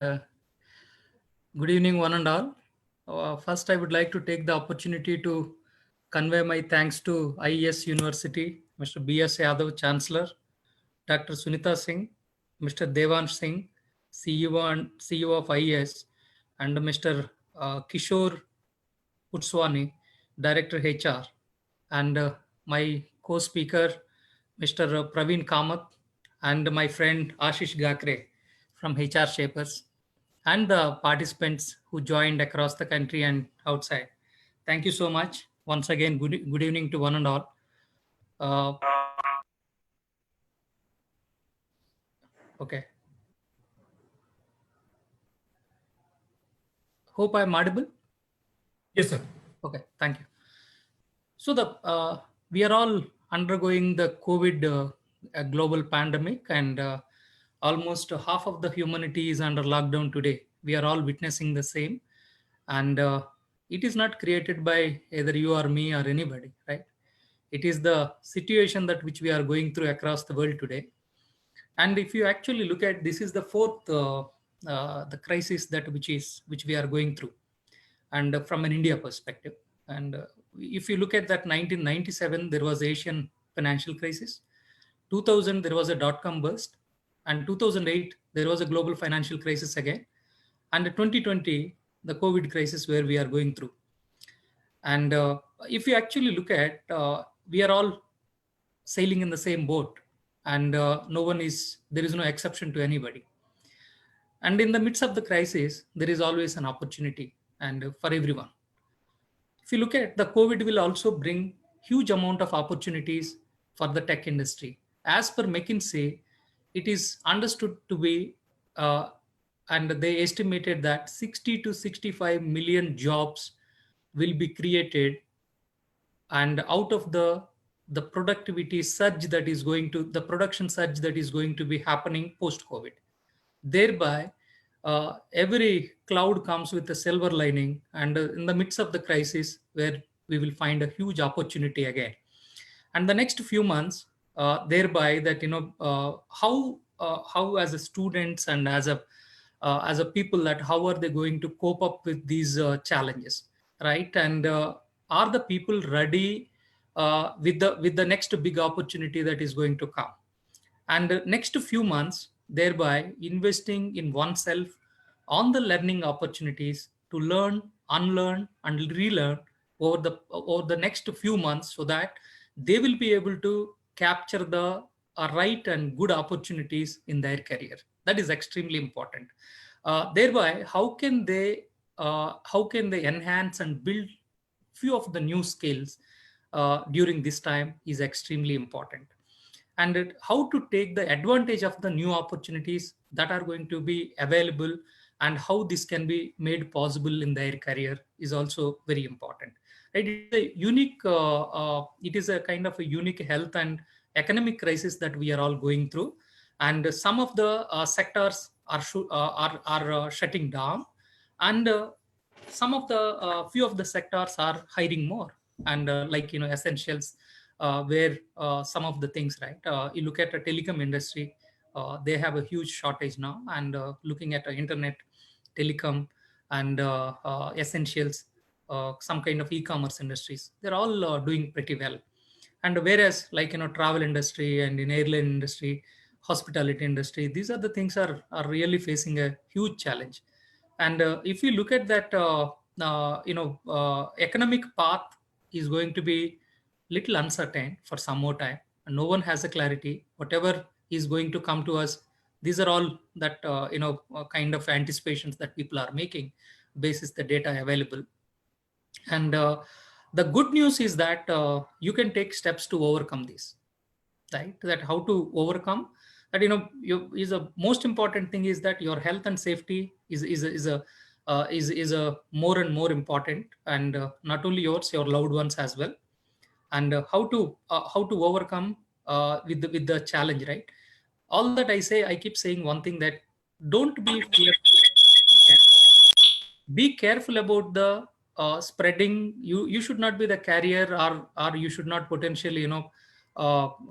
Good evening, one and all. First, I would like to take the opportunity to convey my thanks to IES University, Mr. B.S. Yadav, Chancellor, Dr. Sunita Singh, Mr. Devansh Singh, CEO of IES, and Mr. Kishore Utswani, Director HR, and my co-speaker, Mr. Praveen Kamath, and my friend Ashish Gakre from HR Shapers, and the participants who joined across the country and outside. Thank you so much. Once again, good evening to one and all. Uh, okay. Hope I'm audible. Yes, sir. Okay, thank you. So we are all undergoing the COVID global pandemic, and almost half of the humanity is under lockdown today. We are all witnessing the same, and it is not created by either you or me or anybody, right? It is the situation that which we are going through across the world today. And if you actually look at, this is the fourth the crisis that which we are going through, and from an India perspective. And if you look at that, 1997 there was Asian financial crisis, 2000 there was a dot-com burst, and 2008 there was a global financial crisis again, and 2020 the COVID crisis where we are going through. And if you actually look at, we are all sailing in the same boat, and there is no exception to anybody. And in the midst of the crisis, there is always an opportunity, and for everyone. If you look at, the COVID will also bring huge amount of opportunities for the tech industry. As per McKinsey, it is understood to be, and they estimated that 60 to 65 million jobs will be created, and out of the productivity surge that is going to, the production surge that is going to be happening post COVID. Thereby, every cloud comes with a silver lining, and in the midst of the crisis, where we will find a huge opportunity again. And the next few months, thereby that, how as a students and as a people, that how are they going to cope up with these challenges, right? And are the people ready with the next big opportunity that is going to come? And next few months, thereby investing in oneself on the learning opportunities to learn, unlearn, and relearn over the next few months, so that they will be able to capture the right and good opportunities in their career. That is extremely important. Thereby, how can they enhance and build few of the new skills during this time is extremely important. And how to take the advantage of the new opportunities that are going to be available, and how this can be made possible in their career is also very important, right? It is a kind of a unique health and economic crisis that we are all going through, and some of the sectors are shutting down, and some of the few of the sectors are hiring more, and like, essentials, where some of the things, right? You look at the telecom industry, they have a huge shortage now, and looking at internet, telecom, and essentials, some kind of e-commerce industries, they're all doing pretty well. And whereas, like, travel industry and in airline industry, hospitality industry, these are the things are really facing a huge challenge. And if you look at that, economic path is going to be little uncertain for some more time, and no one has a clarity. Whatever is going to come to us, these are all that, kind of anticipations that people are making basis the data available. And the good news is that you can take steps to overcome this, right? That how to overcome that, is a most important thing, is that your health and safety is a more and more important, and not only yours, your loved ones as well. And how to overcome with the challenge, right? All that I say, I keep saying one thing, that don't be fearful. Be careful about the spreading. You should not be the carrier, or you should not potentially,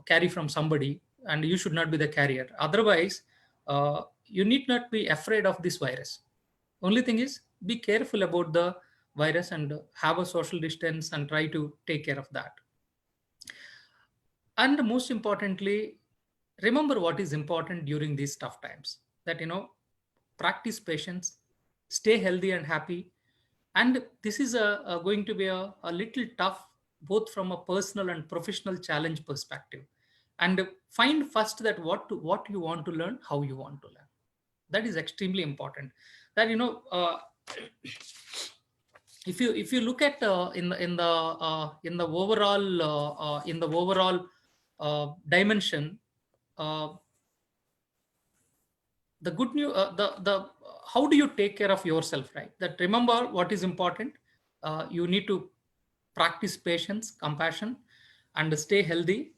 carry from somebody, and you should not be the carrier. Otherwise, you need not be afraid of this virus. Only thing is, be careful about the virus and have a social distance and try to take care of that. And most importantly, remember what is important during these tough times, that practice patience, stay healthy and happy. And this is going to be a little tough, both from a personal and professional challenge perspective. And find first that what you want to learn, how you want to learn. That is extremely important. That if you look at in the overall dimension, uh, the good news, the how do you take care of yourself, right? That remember what is important. You need to practice patience, compassion, and stay healthy.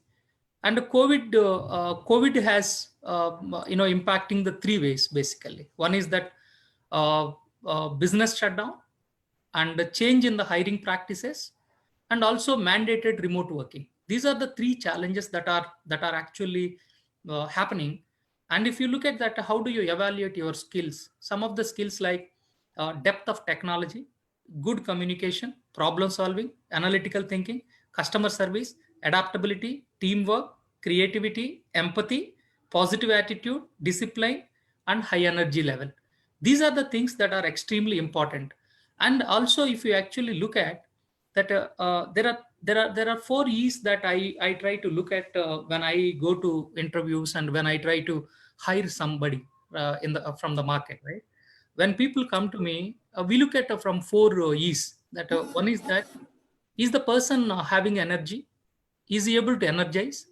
And the COVID has impacting the three ways basically. One is that business shutdown, and the change in the hiring practices, and also mandated remote working. These are the three challenges that are actually happening. And if you look at that, how do you evaluate your skills? Some of the skills like depth of technology, good communication, problem solving, analytical thinking, customer service, adaptability, teamwork, creativity, empathy, positive attitude, discipline, and high energy level. These are the things that are extremely important. And also, if you actually look at that, there are four E's that I try to look at when I go to interviews and when I try to hire somebody in the from the market, right? When people come to me, we look at from four E's. That one is that, is the person having energy? Is he able to energize?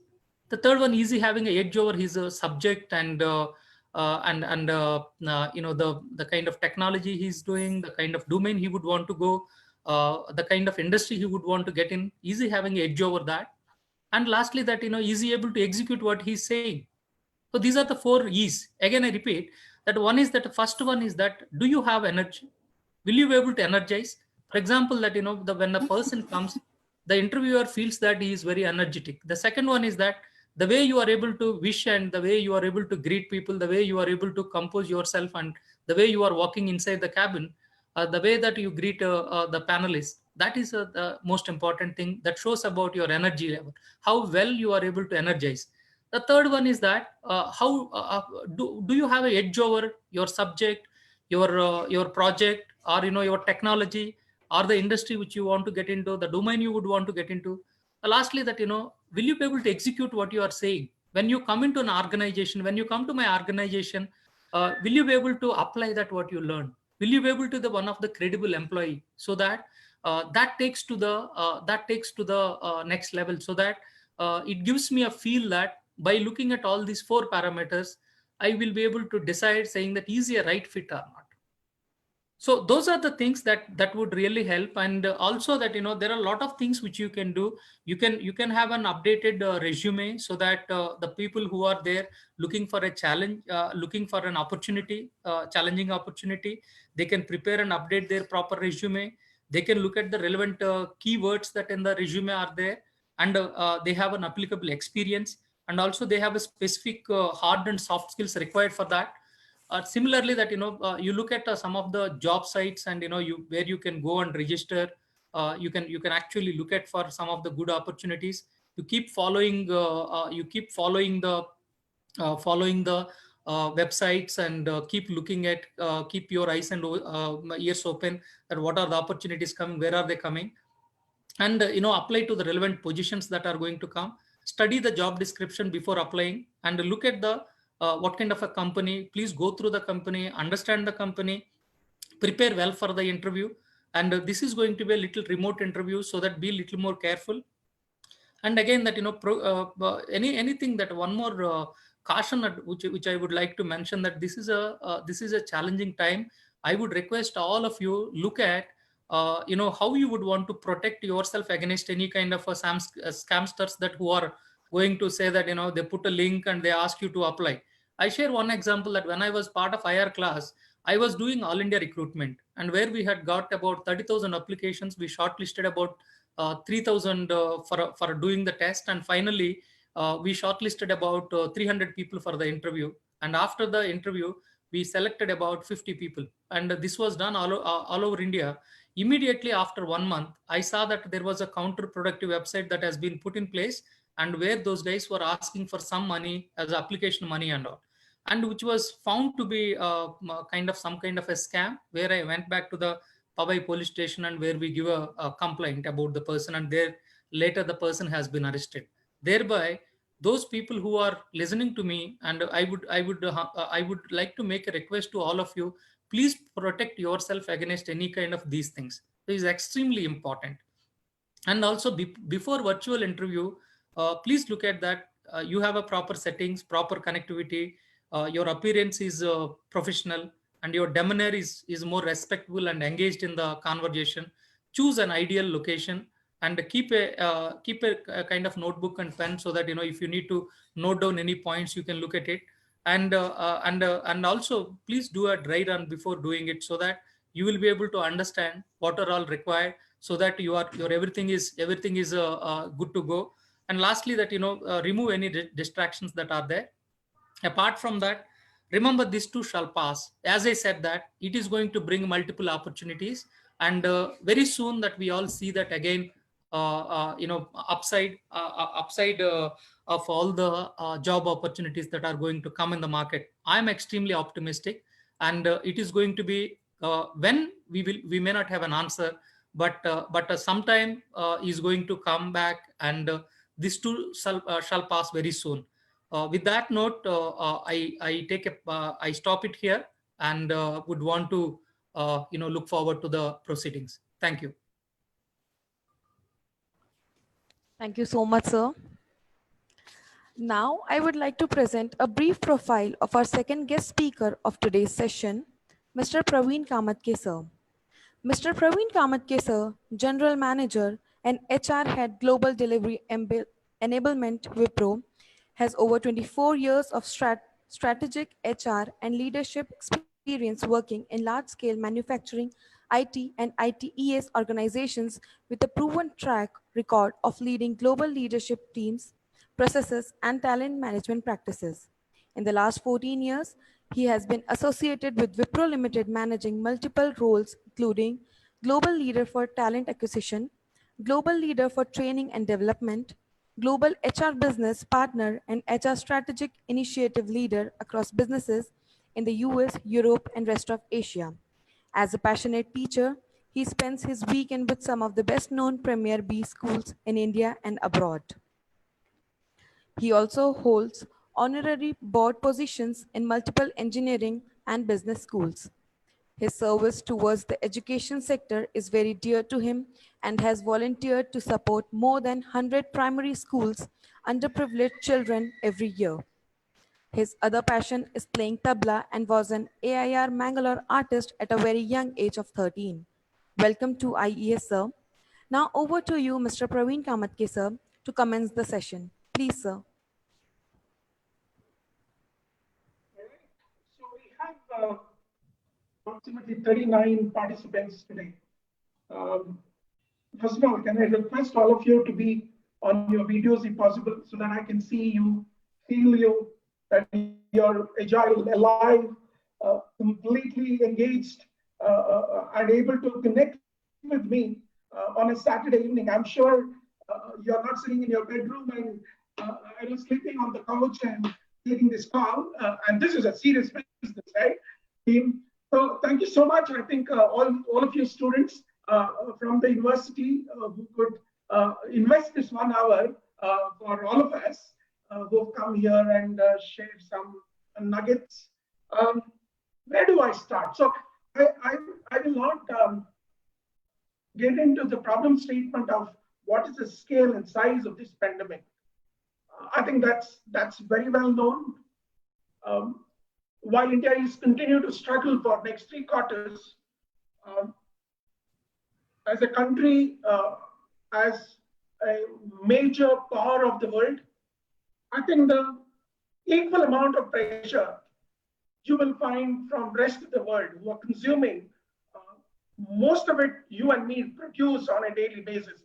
The third one, is he having an edge over his subject, and the kind of technology he's doing, the kind of domain he would want to go, the kind of industry he would want to get in? Is he having an edge over that? And lastly, that is he able to execute what he's saying? So these are the four E's. Again, I repeat that one is that the first one is that, do you have energy? Will you be able to energize? For example, that when a person comes, the interviewer feels that he is very energetic. The second one is that the way you are able to wish, and the way you are able to greet people, the way you are able to compose yourself, and the way you are walking inside the cabin, the way that you greet the panelists, that is the most important thing that shows about your energy level, how well you are able to energize. The third one is that how do you have an edge over your subject, your project, or your technology, or the industry which you want to get into, the domain you would want to get into. Lastly, that will you be able to execute what you are saying? When you come into an organization, when you come to my organization, will you be able to apply that what you learn? Will you be able to the one of the credible employee, so that that takes to the next level, so that it gives me a feel that by looking at all these four parameters, I will be able to decide, saying that is he a right fit or not. So those are the things that would really help. And also that there are a lot of things which you can do. You can have an updated resume, so that the people who are there looking for a challenge, looking for an opportunity, challenging opportunity, they can prepare and update their proper resume. They can look at the relevant keywords that in the resume are there, and they have an applicable experience, and also they have a specific hard and soft skills required for that. Similarly, that you look at some of the job sites, and you where you can go and register. You can actually look at for some of the good opportunities. You keep following the websites, and keep your eyes and ears open, that what are the opportunities coming, where are they coming, and apply to the relevant positions that are going to come. Study the job description before applying, and look at the what kind of a company. Please go through the company, understand the company, prepare well for the interview. And this is going to be a little remote interview, so that be a little more careful. And again, that anything that one more caution which I would like to mention, that this is a challenging time. I would request all of you look at how you would want to protect yourself against any kind of scamsters that who are going to say that they put a link and they ask you to apply. I share one example, that when I was part of IR class, I was doing all India recruitment, and where we had got about 30,000 applications, we shortlisted about 3,000 for doing the test, and finally we shortlisted about 300 people for the interview. And after the interview, we selected about 50 people, and this was done all over India. Immediately after 1 month, I saw that there was a counterproductive website that has been put in place, and where those guys were asking for some money as application money and all, and which was found to be kind of some kind of a scam, where I went back to the Powai police station, and where we give a complaint about the person, and there later the person has been arrested. Thereby, those people who are listening to me, and I would like to make a request to all of you: please protect yourself against any kind of these things. It is extremely important. And also, before virtual interview, please look at that you have a proper settings, proper connectivity, your appearance is professional, and your demeanor is more respectful and engaged in the conversation. Choose an ideal location, and keep a kind of notebook and pen, so that if you need to note down any points, you can look at it. And also, please do a dry run before doing it, so that you will be able to understand what are all required, so that your everything is good to go. And lastly, that remove any distractions that are there. Apart from that, remember, this too shall pass. As I said, that it is going to bring multiple opportunities, and very soon that we all see that again, upside of all the job opportunities that are going to come in the market. I am extremely optimistic, and it is going to be, when we may not have an answer, but sometime is going to come back, and this too shall pass very soon. With that note, I stop it here, and would want to look forward to the proceedings. Thank you. Thank you so much, sir. Now, I would like to present a brief profile of our second guest speaker of today's session, Mr. Praveen Kamatke, sir. Mr. Praveen Kamatke, sir, General Manager and HR Head Global Delivery Enablement Wipro, has over 24 years of strategic HR and leadership experience working in large-scale manufacturing, IT, and ITES organizations with a proven track record of leading global leadership teams, processes, and talent management practices. In the last 14 years, he has been associated with Wipro Limited, managing multiple roles, including Global Leader for Talent Acquisition, Global Leader for Training and Development, Global HR Business Partner, and HR Strategic Initiative Leader across businesses in the US, Europe, and rest of Asia. As a passionate teacher, he spends his weekend with some of the best known Premier B schools in India and abroad. He also holds honorary board positions in multiple engineering and business schools. His service towards the education sector is very dear to him, and has volunteered to support more than 100 primary schools underprivileged children every year. His other passion is playing tabla, and was an AIR Mangalore artist at a very young age of 13. Welcome to IES, sir. Now over to you, Mr. Praveen Kamatke, sir, to commence the session. Please, sir. So we have approximately 39 participants today. First of all, can I request all of you to be on your videos if possible, so that I can see you, feel you, that you're agile, alive, completely engaged, and able to connect with me on a Saturday evening. I'm sure you're not sitting in your bedroom and sleeping on the couch and taking this call. And this is a serious business, right, team? So thank you so much. I think all of you students from the university who could invest this 1 hour for all of us who've come here and share some nuggets. Where do I start? So I will not get into the problem statement of what is the scale and size of this pandemic. I think that's very well known. While India is continue to struggle for next 3 quarters, as a country, as a major power of the world, I think the equal amount of pressure you will find from rest of the world who are consuming most of it you and me produce on a daily basis,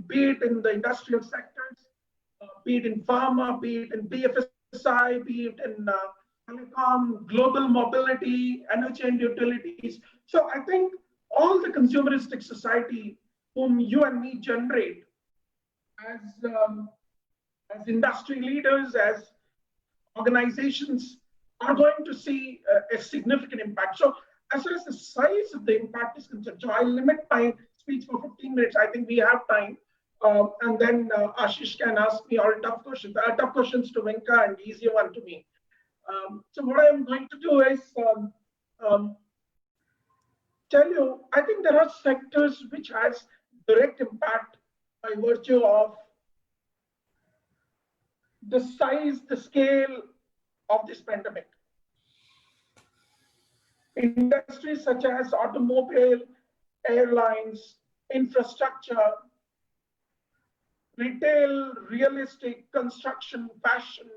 be it in the industrial sectors, be it in pharma, be it in BFSI, be it in telecom, global mobility, energy and utilities. So I think all the consumeristic society whom you and me generate as, as industry leaders, as organizations are going to see a significant impact. So as far as the size of the impact is concerned, so I'll limit my speech for 15 minutes. I think we have time. And then Ashish can ask me all tough questions to Venka and easier one to me. So what I'm going to do is um, tell you, I think there are sectors which has direct impact by virtue of the size, the scale of this pandemic. Industries such as automobile, airlines, infrastructure, retail, real estate, construction, fashion,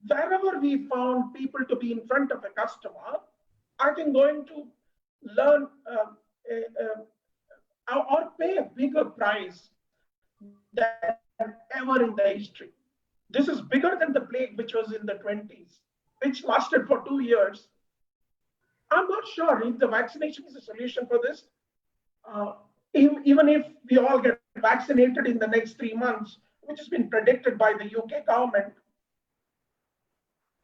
wherever we found people to be in front of a customer, I think going to learn or pay a bigger price than ever in the history. This is bigger than the plague, which was in the 20s, which lasted for 2 years. I'm not sure if the vaccination is a solution for this. Even if we all get vaccinated in the next 3 months, which has been predicted by the UK government,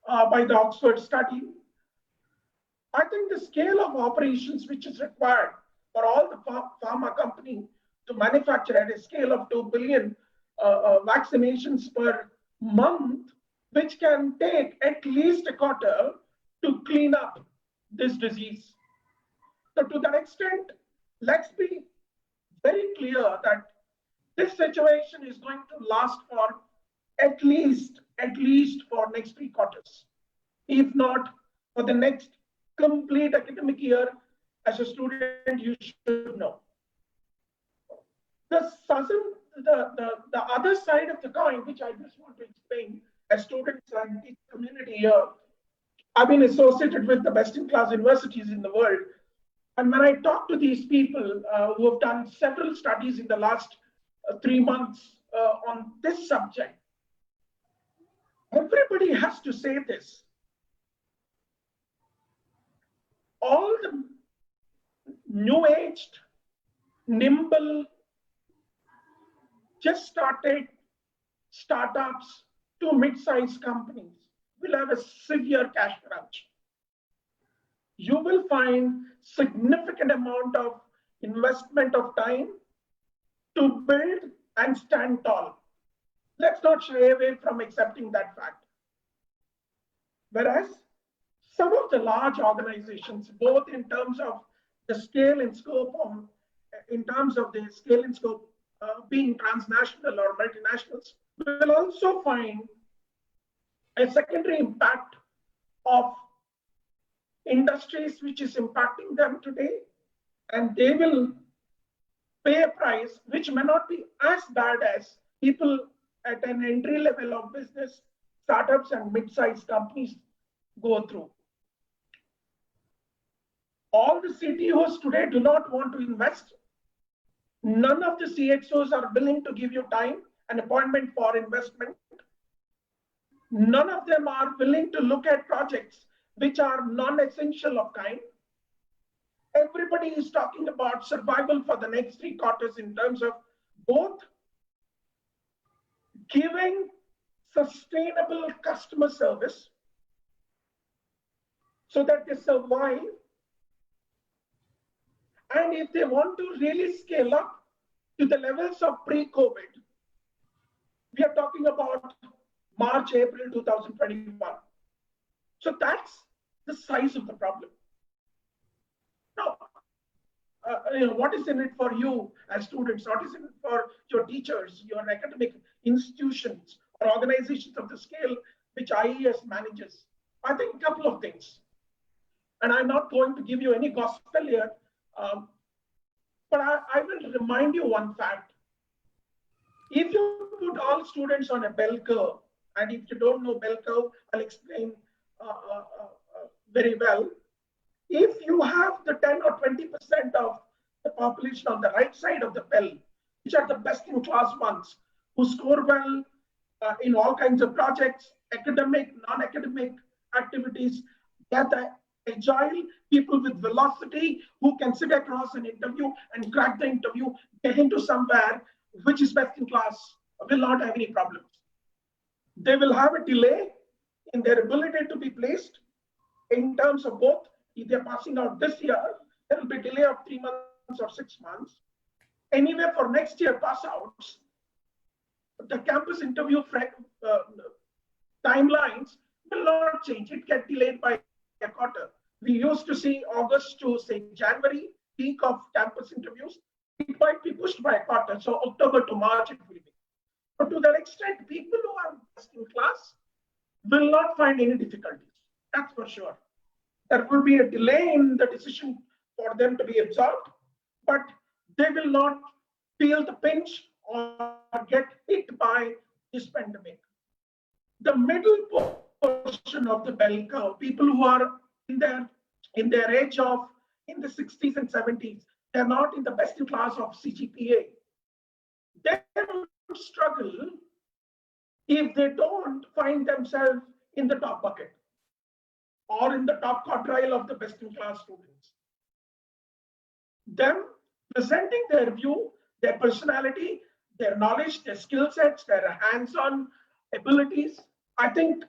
by the Oxford study, I think the scale of operations which is required for all the pharma company to manufacture at a scale of 2 billion vaccinations per month, which can take at least a quarter to clean up this disease. So to that extent, let's be very clear that this situation is going to last for at least for next 3 quarters, if not for the next complete academic year. As a student, you should know. The other side of the coin, which I just want to explain as students and the community here, I've been associated with the best-in-class universities in the world. And when I talk to these people who have done several studies in the last 3 months on this subject, everybody has to say this. All the new-aged, nimble, just started startups to mid-sized companies will have a severe cash crunch. You will find significant amount of investment of time to build and stand tall. Let's not shy away from accepting that fact. Whereas some of the large organizations, both in terms of the scale and scope being transnational or multinationals, will also find a secondary impact of industries which is impacting them today, and they will pay a price which may not be as bad as people at an entry level of business, startups and mid-sized companies go through. All the CTOs today do not want to invest. None of the CXOs are willing to give you time, an appointment for investment. None of them are willing to look at projects which are non-essential of kind. Everybody is talking about survival for the next 3 quarters in terms of both giving sustainable customer service so that they survive. And if they want to really scale up to the levels of pre-COVID, we are talking about March, April 2021. So that's the size of the problem. Now, what is in it for you as students? What is in it for your teachers, your academic institutions, or organizations of the scale which IES manages? I think a couple of things. And I'm not going to give you any gospel here, but I will remind you one fact. If you put all students on a bell curve, and if you don't know bell curve, I'll explain very well. If you have the 10 or 20% of the population on the right side of the bell, which are the best in class ones, who score well in all kinds of projects, academic, non-academic, activities. Get the agile people with velocity who can sit across an interview and crack the interview, get into somewhere which is best in class, will not have any problems. They will have a delay in their ability to be placed in terms of both, if they're passing out this year, there will be a delay of 3 months or 6 months. Anyway, for next year pass outs, the campus interview timelines will not change. It gets delayed by a quarter. We used to see August to say January peak of campus interviews. It might be pushed by a quarter. So October to March it will be. But to that extent, people who are best in class will not find any difficulties. That's for sure. There will be a delay in the decision for them to be absorbed, but they will not feel the pinch or get hit by this pandemic. The middle portion of the bell curve, people who are in their age of in the 60s and 70s, they're not in the best in class of CGPA. They will struggle if they don't find themselves in the top bucket or in the top quartile of the best in class students. Them presenting their view, their personality, their knowledge, their skill sets, their hands-on abilities, I think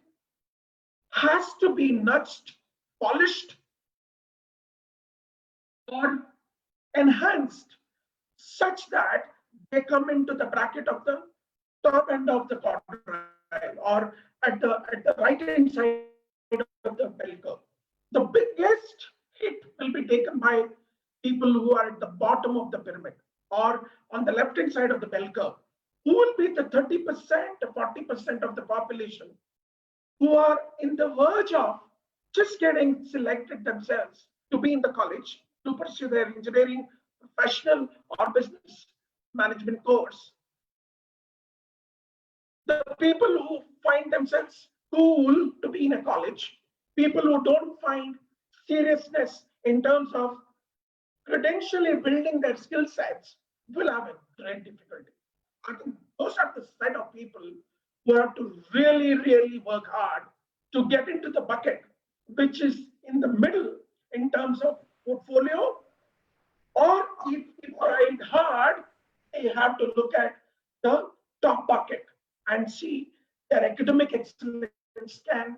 has to be nudged, polished, or enhanced such that they come into the bracket of the top end of the quartile or at the right-hand side of the bell curve. The biggest hit will be taken by people who are at the bottom of the pyramid or on the left-hand side of the bell curve, who will be the 30% to 40% of the population who are in the verge of just getting selected themselves to be in the college, to pursue their engineering, professional, or business management course. The people who find themselves cool to be in a college, people who don't find seriousness in terms of credentially building their skill sets will have a great difficulty. I think those are the set of people who have to really, really work hard to get into the bucket, which is in the middle in terms of portfolio, or if they tried hard, they have to look at the top bucket and see their academic excellence can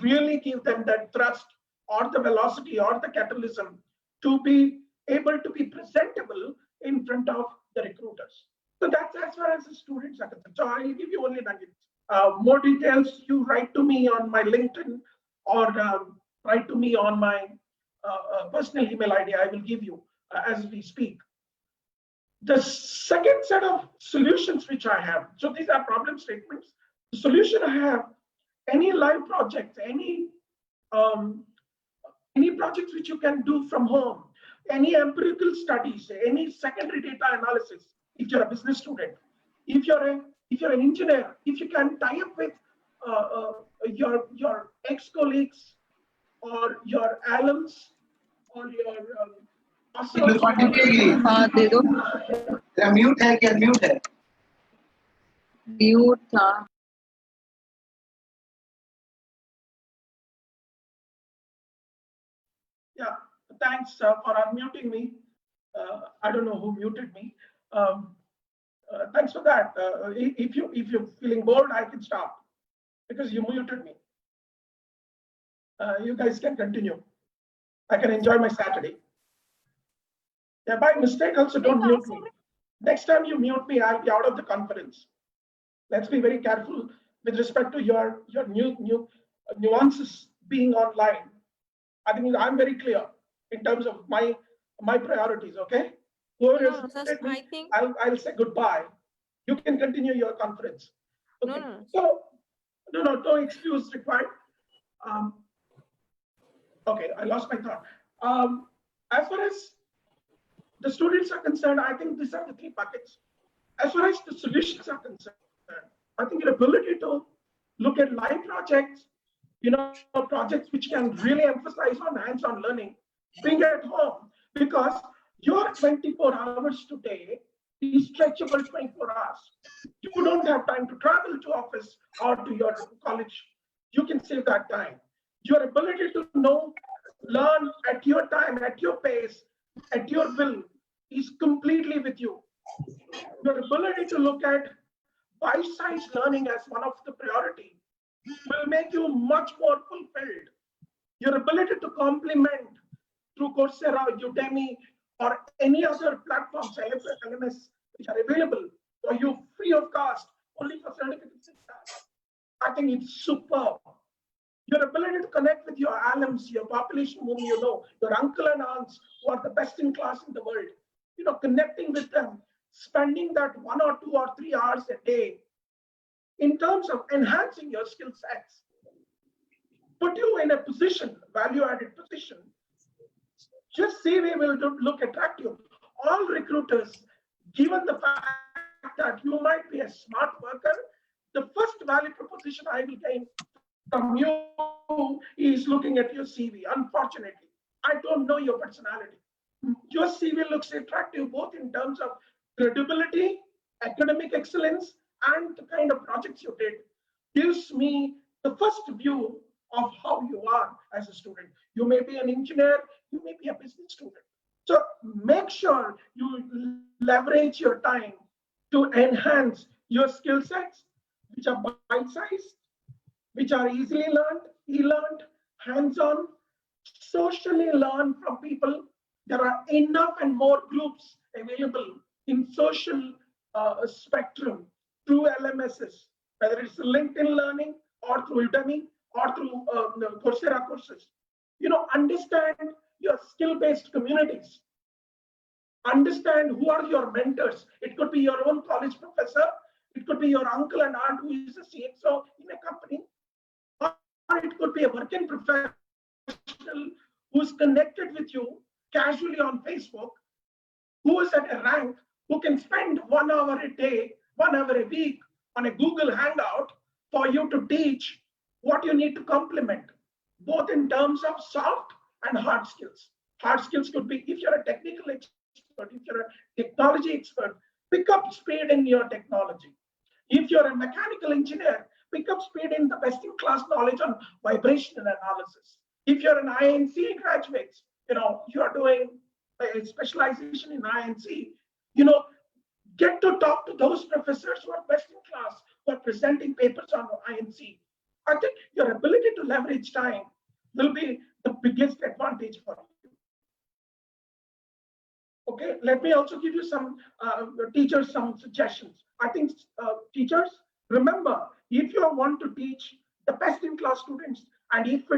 really give them that thrust or the velocity or the catalysm to be able to be presentable in front of the recruiters. So that's as far as the students are concerned. So I'll give you only nuggets. More details, you write to me on my LinkedIn or write to me on my personal email ID. I will give you as we speak. The second set of solutions which I have, so these are problem statements. The solution I have, any live projects, any projects which you can do from home, any empirical studies, any secondary data analysis, if you're a business student, if you're an engineer, if you can tie up with your ex-colleagues or your alums or your हाँ दे दो mute है क्या mute है mute था Yeah, thanks for unmuting me. I don't know who muted me. Thanks for that. If you're feeling bored, I can stop because you muted me. You guys can continue. I can enjoy my Saturday. Yeah, by mistake also don't mute me. Next time you mute me, I'll be out of the conference. Let's be very careful with respect to your new nuances being online. I think I'm very clear in terms of my priorities. Okay, whoever is muted me, I'll say goodbye. You can continue your conference. Okay. So no excuse required. Okay, I lost my thought. As far as the students are concerned, I think these are the three buckets. As far as the solutions are concerned, I think your ability to look at live projects, projects which can really emphasize on hands-on learning, being at home, because your 24 hours today is stretchable 24 hours. You don't have time to travel to office or to your college. You can save that time. Your ability to know, learn at your time, at your pace, at your will is completely with you. Your ability to look at bite-sized learning as one of the priority will make you much more fulfilled. Your ability to complement through Coursera, Udemy, or any other platforms, LMS, which are available for you free of cost, only for certificate success. I think it's superb. Your ability to connect with your alums, your population whom you know, your uncle and aunts who are the best in class in the world, connecting with them, spending that 1 or 2 or 3 hours a day in terms of enhancing your skill sets, put you in a position, value-added position. Just CV will look attractive. All recruiters, given the fact that you might be a smart worker, the first value proposition I will gain from you is looking at your CV. Unfortunately, I don't know your personality. Your CV looks attractive both in terms of credibility, academic excellence, and the kind of projects you did. Gives me the first view of how you are as a student. You may be an engineer, you may be a business student. So make sure you leverage your time to enhance your skill sets, which are bite-sized, which are easily learned, e-learned, hands-on, socially learned from people. There are enough and more groups available in social spectrum through LMSs, whether it's LinkedIn Learning or through Udemy or through Coursera courses. Understand your skill-based communities. Understand who are your mentors. It could be your own college professor. It could be your uncle and aunt who is a CXO in a company. Or it could be a working professional who's connected with you casually on Facebook, who is at a rank, who can spend 1 hour a day, 1 hour a week on a Google Hangout for you to teach what you need to complement, both in terms of soft and hard skills. Hard skills could be if you're a technical expert, if you're a technology expert, pick up speed in your technology. If you're a mechanical engineer, pick up speed in the best-in-class knowledge on vibrational analysis. If you're an INC graduate, you're doing a specialization in INC, get to talk to those professors who are best in class, who are presenting papers on INC. I think your ability to leverage time will be the biggest advantage for you. Okay, let me also give you some teachers some suggestions. I think teachers, remember, if you want to teach the best in class students, and if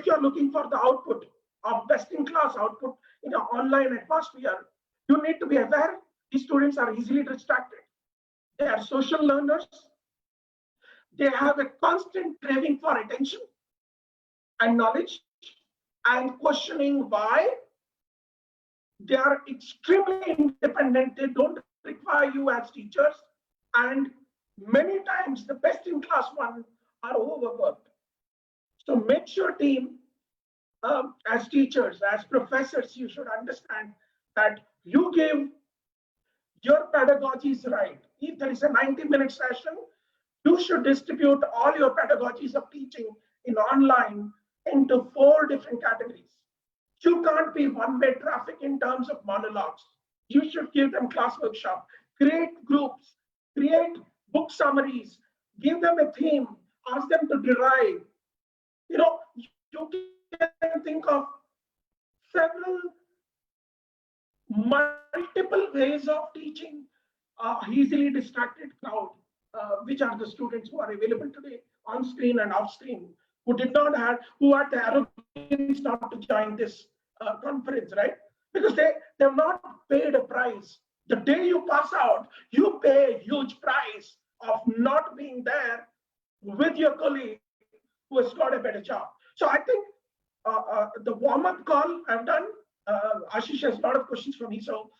you're looking for the output of best in class output in an online atmosphere, you need to be aware these students are easily distracted. They are social learners. They have a constant craving for attention and knowledge and questioning why. They are extremely independent. They don't require you as teachers. And many times the best in class ones are overworked. So make sure team, as teachers, as professors, you should understand that you give your pedagogies right. If there is a 90-minute session, you should distribute all your pedagogies of teaching in online into 4 different categories. You can't be one-way traffic in terms of monologues. You should give them class workshop, create groups, create book summaries, give them a theme, ask them to derive. You can think of several multiple ways of teaching easily distracted crowd, which are the students who are available today on screen and off screen, who had the arrogance not to join this conference, right? Because they have not paid a price. The day you pass out, you pay a huge price of not being there with your colleague who has got a better job. So I think the warm-up call I've done, Ashish has a lot of questions for me, so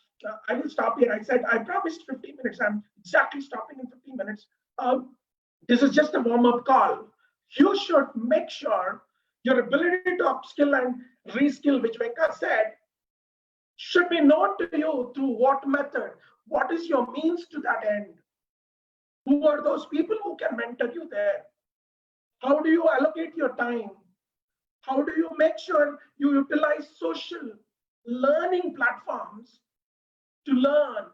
I will stop here. I said I promised 15 minutes. I'm exactly stopping in 15 minutes. This is just a warm-up call. You should make sure your ability to upskill and reskill, which Venkat said, should be known to you through what method. What is your means to that end? Who are those people who can mentor you there? How do you allocate your time? How do you make sure you utilize social learning platforms to learn?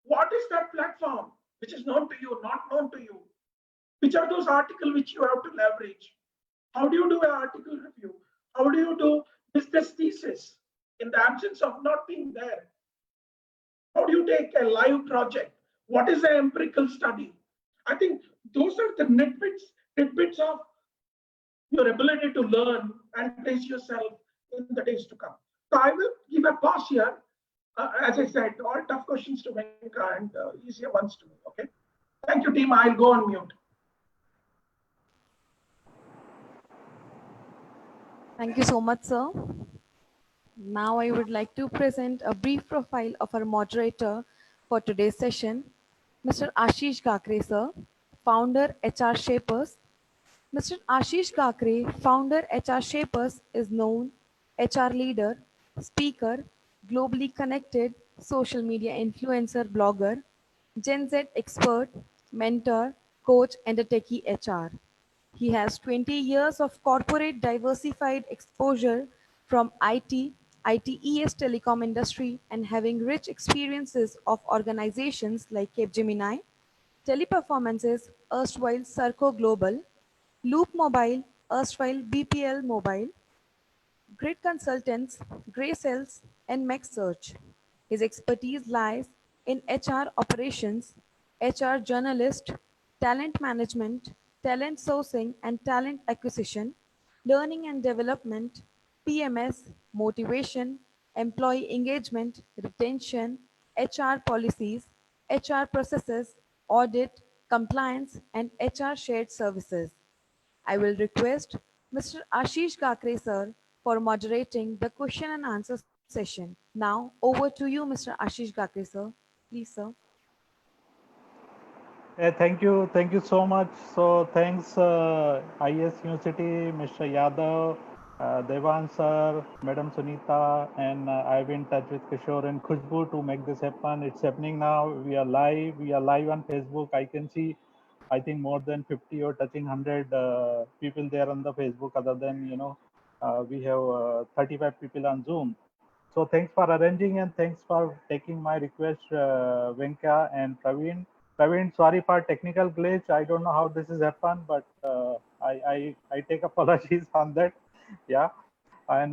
What is that platform which is known to you, not known to you? Which are those articles which you have to leverage? How do you do an article review? How do you do business thesis in the absence of not being there? How do you take a live project? What is an empirical study? I think those are the tidbits of your ability to learn and place yourself in the days to come. So I will give a pause here. As I said, all tough questions to Venka and easier ones to me. Okay. Thank you, team. I'll go on mute. Thank you so much, sir. Now I would like to present a brief profile of our moderator for today's session, Mr. Ashish Kakre, sir, founder HR Shapers. Mr. Ashish Kakre, founder HR Shapers, is known HR leader, speaker, globally connected, social media influencer, blogger, Gen Z expert, mentor, coach, and a techie HR. He has 20 years of corporate diversified exposure from IT, ITES telecom industry, and having rich experiences of organizations like Capgemini, Teleperformances, erstwhile Serco Global, Loop Mobile, erstwhile BPL Mobile, Grid Consultants, Grey Cells, and MaxSearch. His expertise lies in HR operations, HR journalist, talent management, talent sourcing and talent acquisition, learning and development, PMS, motivation, employee engagement, retention, HR policies, HR processes, audit, compliance, and HR shared services. I will request Mr. Ashish Kakre sir for moderating the question and answer session. Now over to you, Mr. Ashish Kakre sir. Please, sir. Thank you so much. So thanks IS University, Mr. Yadav, Devan sir, Madam Sunita, and I've been in touch with Kishore and Khushbu to make this happen. It's happening now. We are live on Facebook. I can see, I think more than 50 or touching 100 people there on the Facebook. Other than we have 35 people on Zoom. So thanks for arranging and thanks for taking my request, Venka and Praveen. Praveen, sorry for technical glitch. I don't know how this has happened, but I take apologies on that. Yeah, and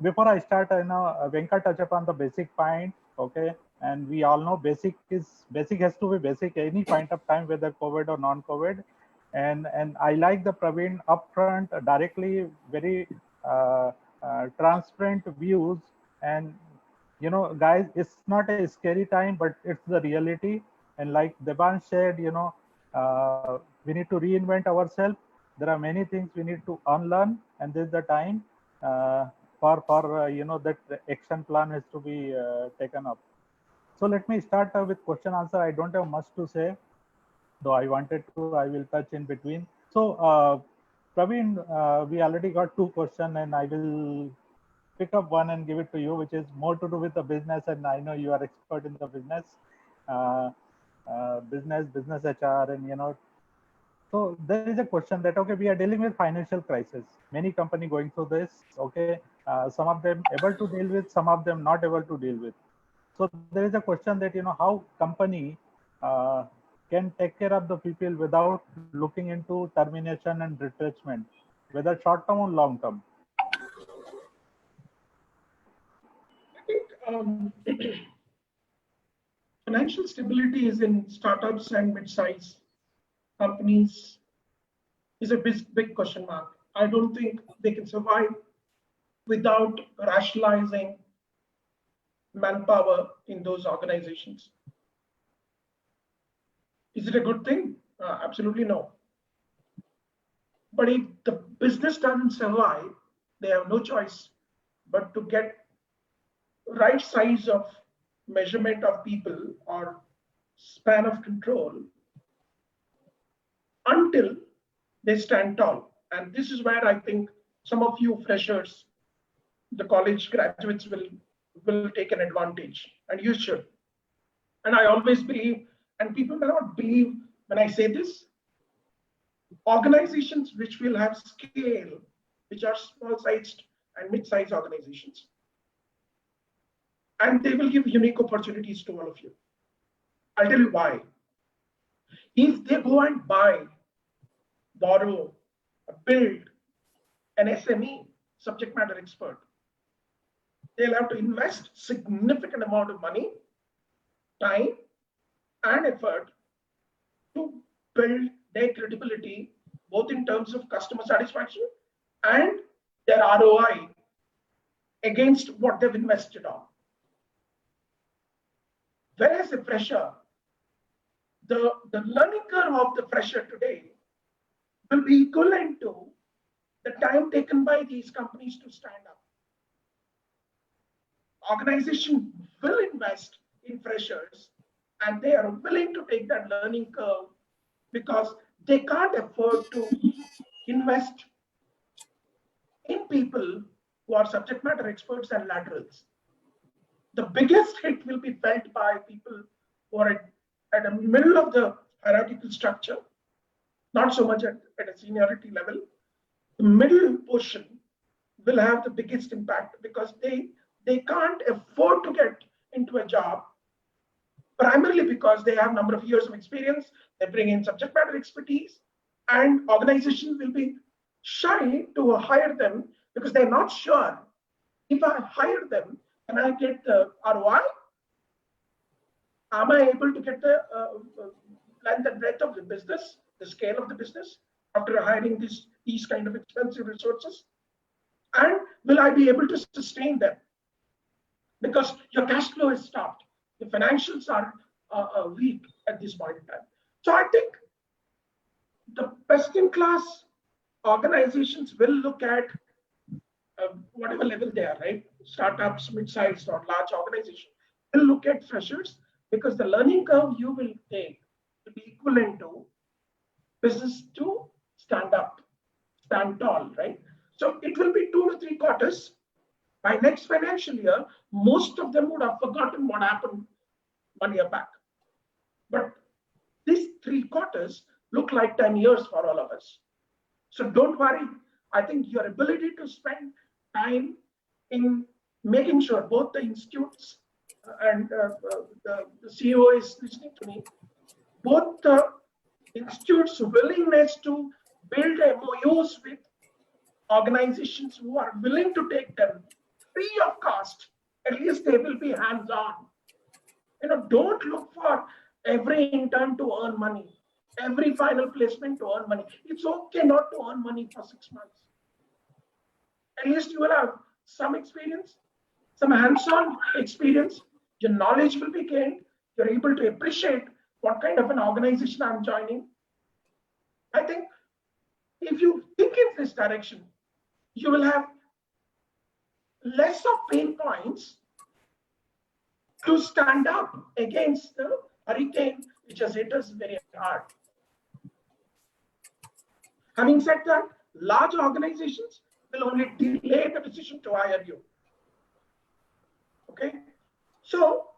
before I start, Venka touch upon the basic point. Okay, and we all know basic has to be basic any point of time, whether COVID or non-COVID. And I like the Praveen upfront, directly, very transparent views. And guys, it's not a scary time, but it's the reality. And like Devan said, we need to reinvent ourselves. There are many things we need to unlearn, and this is the time for that action plan has to be taken up. So let me start with question answer. I don't have much to say, though I wanted to. I will touch in between. So Praveen, we already got two questions, and I will pick up one and give it to you, which is more to do with the business. And I know you are expert in the business, business HR, and so there is a question that, okay, we are dealing with financial crisis. Many company going through this. Okay, some of them able to deal with, some of them not able to deal with. So there is a question that how company can take care of the people without looking into termination and retrenchment, whether short term or long term. Financial stability is in startups and mid-size companies is a big question mark. I don't think they can survive without rationalizing manpower in those organizations. Is it a good thing? Absolutely no. But if the business doesn't survive, they have no choice but to get right size of measurement of people or span of control until they stand tall. And this is where I think some of you freshers, the college graduates will take an advantage, and you should. And I always believe, and people may not believe when I say this, organizations which will have scale, which are small-sized and mid-sized organizations. And they will give unique opportunities to all of you. I'll tell you why. If they go and buy, borrow, build an SME, subject matter expert, they'll have to invest significant amount of money, time, and effort to build their credibility, both in terms of customer satisfaction and their ROI against what they've invested on. Whereas a fresher, the learning curve of the fresher today will be equivalent to the time taken by these companies to stand up. Organization will invest in freshers and they are willing to take that learning curve because they can't afford to invest in people who are subject matter experts and laterals. The biggest hit will be felt by people who are at the middle of the hierarchical structure, not so much at a seniority level. The middle portion will have the biggest impact because they can't afford to get into a job, primarily because they have a number of years of experience, they bring in subject matter expertise, and organizations will be shy to hire them because they're not sure if I hire them, can I get the ROI? Am I able to get the length and breadth of the business, the scale of the business after hiring these kind of expensive resources? And will I be able to sustain them? Because your cash flow is stopped. The financials are weak at this point in time. So I think the best-in-class organizations will look at whatever level they are, right? Startups, mid-sized or large organizations will look at freshers because the learning curve you will take will be equivalent to business to stand up, stand tall, right? So it will be 2 to 3 quarters. By next financial year, most of them would have forgotten what happened 1 year back. But these 3 quarters look like 10 years for all of us. So don't worry. I think your ability to spend time in making sure both the institutes and the CEO is listening to me, both the institutes' willingness to build MOUs with organizations who are willing to take them free of cost, at least they will be hands-on. Don't look for every intern to earn money, every final placement to earn money. It's okay not to earn money for 6 months. At least you will have some experience, some hands-on experience. Your knowledge will be gained. You're able to appreciate what kind of an organization I'm joining. I think if you think in this direction, you will have less of pain points to stand up against the hurricane which has hit us very hard. Having said that, large organizations will only delay the decision to hire you. Okay? So,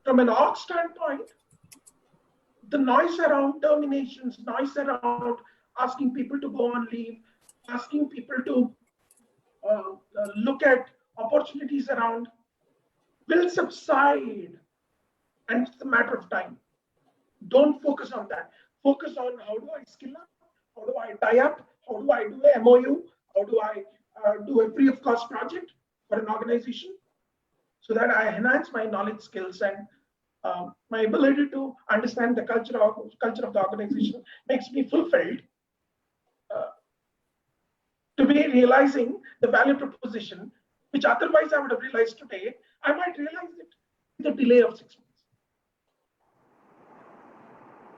from an org standpoint, the noise around terminations, noise around asking people to go on leave, asking people to look at opportunities around will subside, and it's a matter of time. Don't focus on that. Focus on how do I skill up, how do I tie up, how do I do a MOU, how do I do a free of cost project for an organization so that I enhance my knowledge skills and my ability to understand the culture of the organization makes me fulfilled to be realizing the value proposition, which otherwise I would have realized today. I might realize it with a delay of 6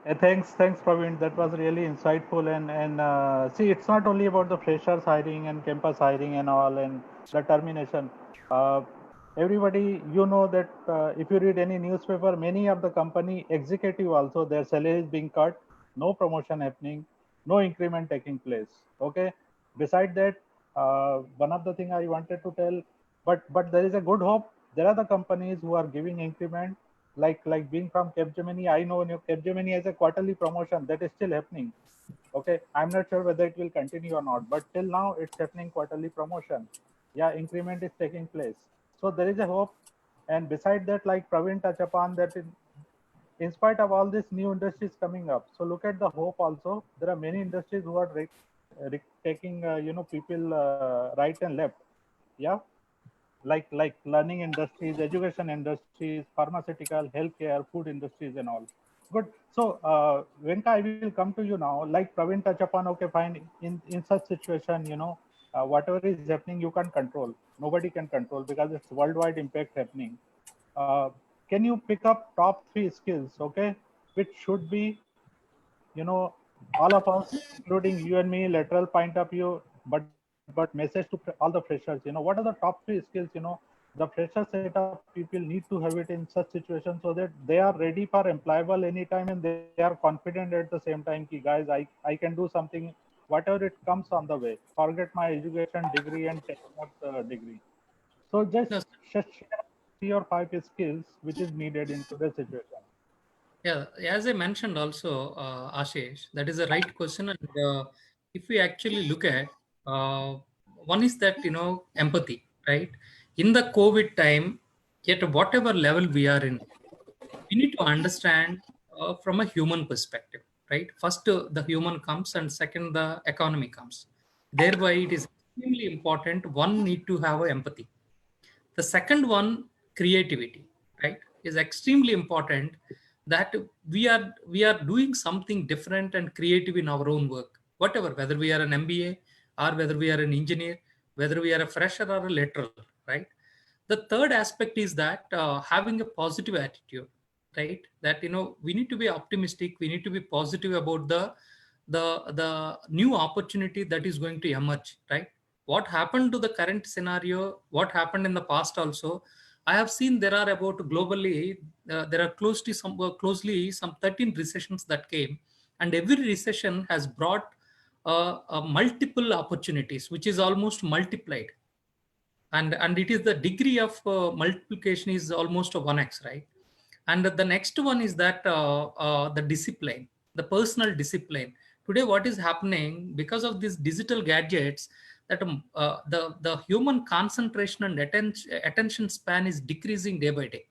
months. Thanks, Praveen. That was really insightful. And see, it's not only about the freshers hiring and campus hiring and all and the termination. Everybody, that if you read any newspaper, many of the company executive also, their salary is being cut, no promotion happening, no increment taking place. Okay. Beside that, one of the thing I wanted to tell, but there is a good hope. There are the companies who are giving increment, like being from Capgemini, I know Capgemini has a quarterly promotion that is still happening. Okay, I'm not sure whether it will continue or not, but till now it's happening quarterly promotion. Yeah, increment is taking place. So there is a hope. And beside that, like Praveen touched upon, that in spite of all these new industries coming up, so look at the hope also. There are many industries who are taking people right and left. Yeah, like learning industries, education industries, pharmaceutical, healthcare, food industries, and all. Good. So, Venka, I will come to you now. Like Praveen touched upon, okay, fine. In such situation, whatever is happening, you can't control. Nobody can control because it's worldwide impact happening. Uh, can you pick up top 3 skills, okay, which should be, all of us, including you and me, lateral point of view, but message to all the freshers, what are the top 3 skills, the fresher setup people need to have it in such situations so that they are ready for employable anytime and they are confident at the same time, ki guys, I can do something, whatever it comes on the way. Forget my education degree and take that degree. So just Yes. share 3 or 5 skills which is needed in today's situation. Yeah, as I mentioned also, Ashish, that is a right question. And if we actually look at, uh, one is that, empathy, right? In the COVID time, at whatever level we are in, we need to understand from a human perspective, right? First, the human comes, and second, the economy comes. Thereby, it is extremely important. One need to have a empathy. The second one, creativity, right, is extremely important. That we are doing something different and creative in our own work, whatever, whether we are an MBA or whether we are an engineer, whether we are a fresher or a lateral, right? The third aspect is that having a positive attitude, right? That we need to be optimistic, we need to be positive about the new opportunity that is going to emerge, right? What happened to the current scenario, what happened in the past also, I have seen there are about globally, there are closely some 13 recessions that came, and every recession has brought multiple opportunities, which is almost multiplied. And it is the degree of multiplication is almost a 1x, right? And the next one is that the discipline, the personal discipline. Today what is happening because of these digital gadgets, that the human concentration and attention span is decreasing day by day.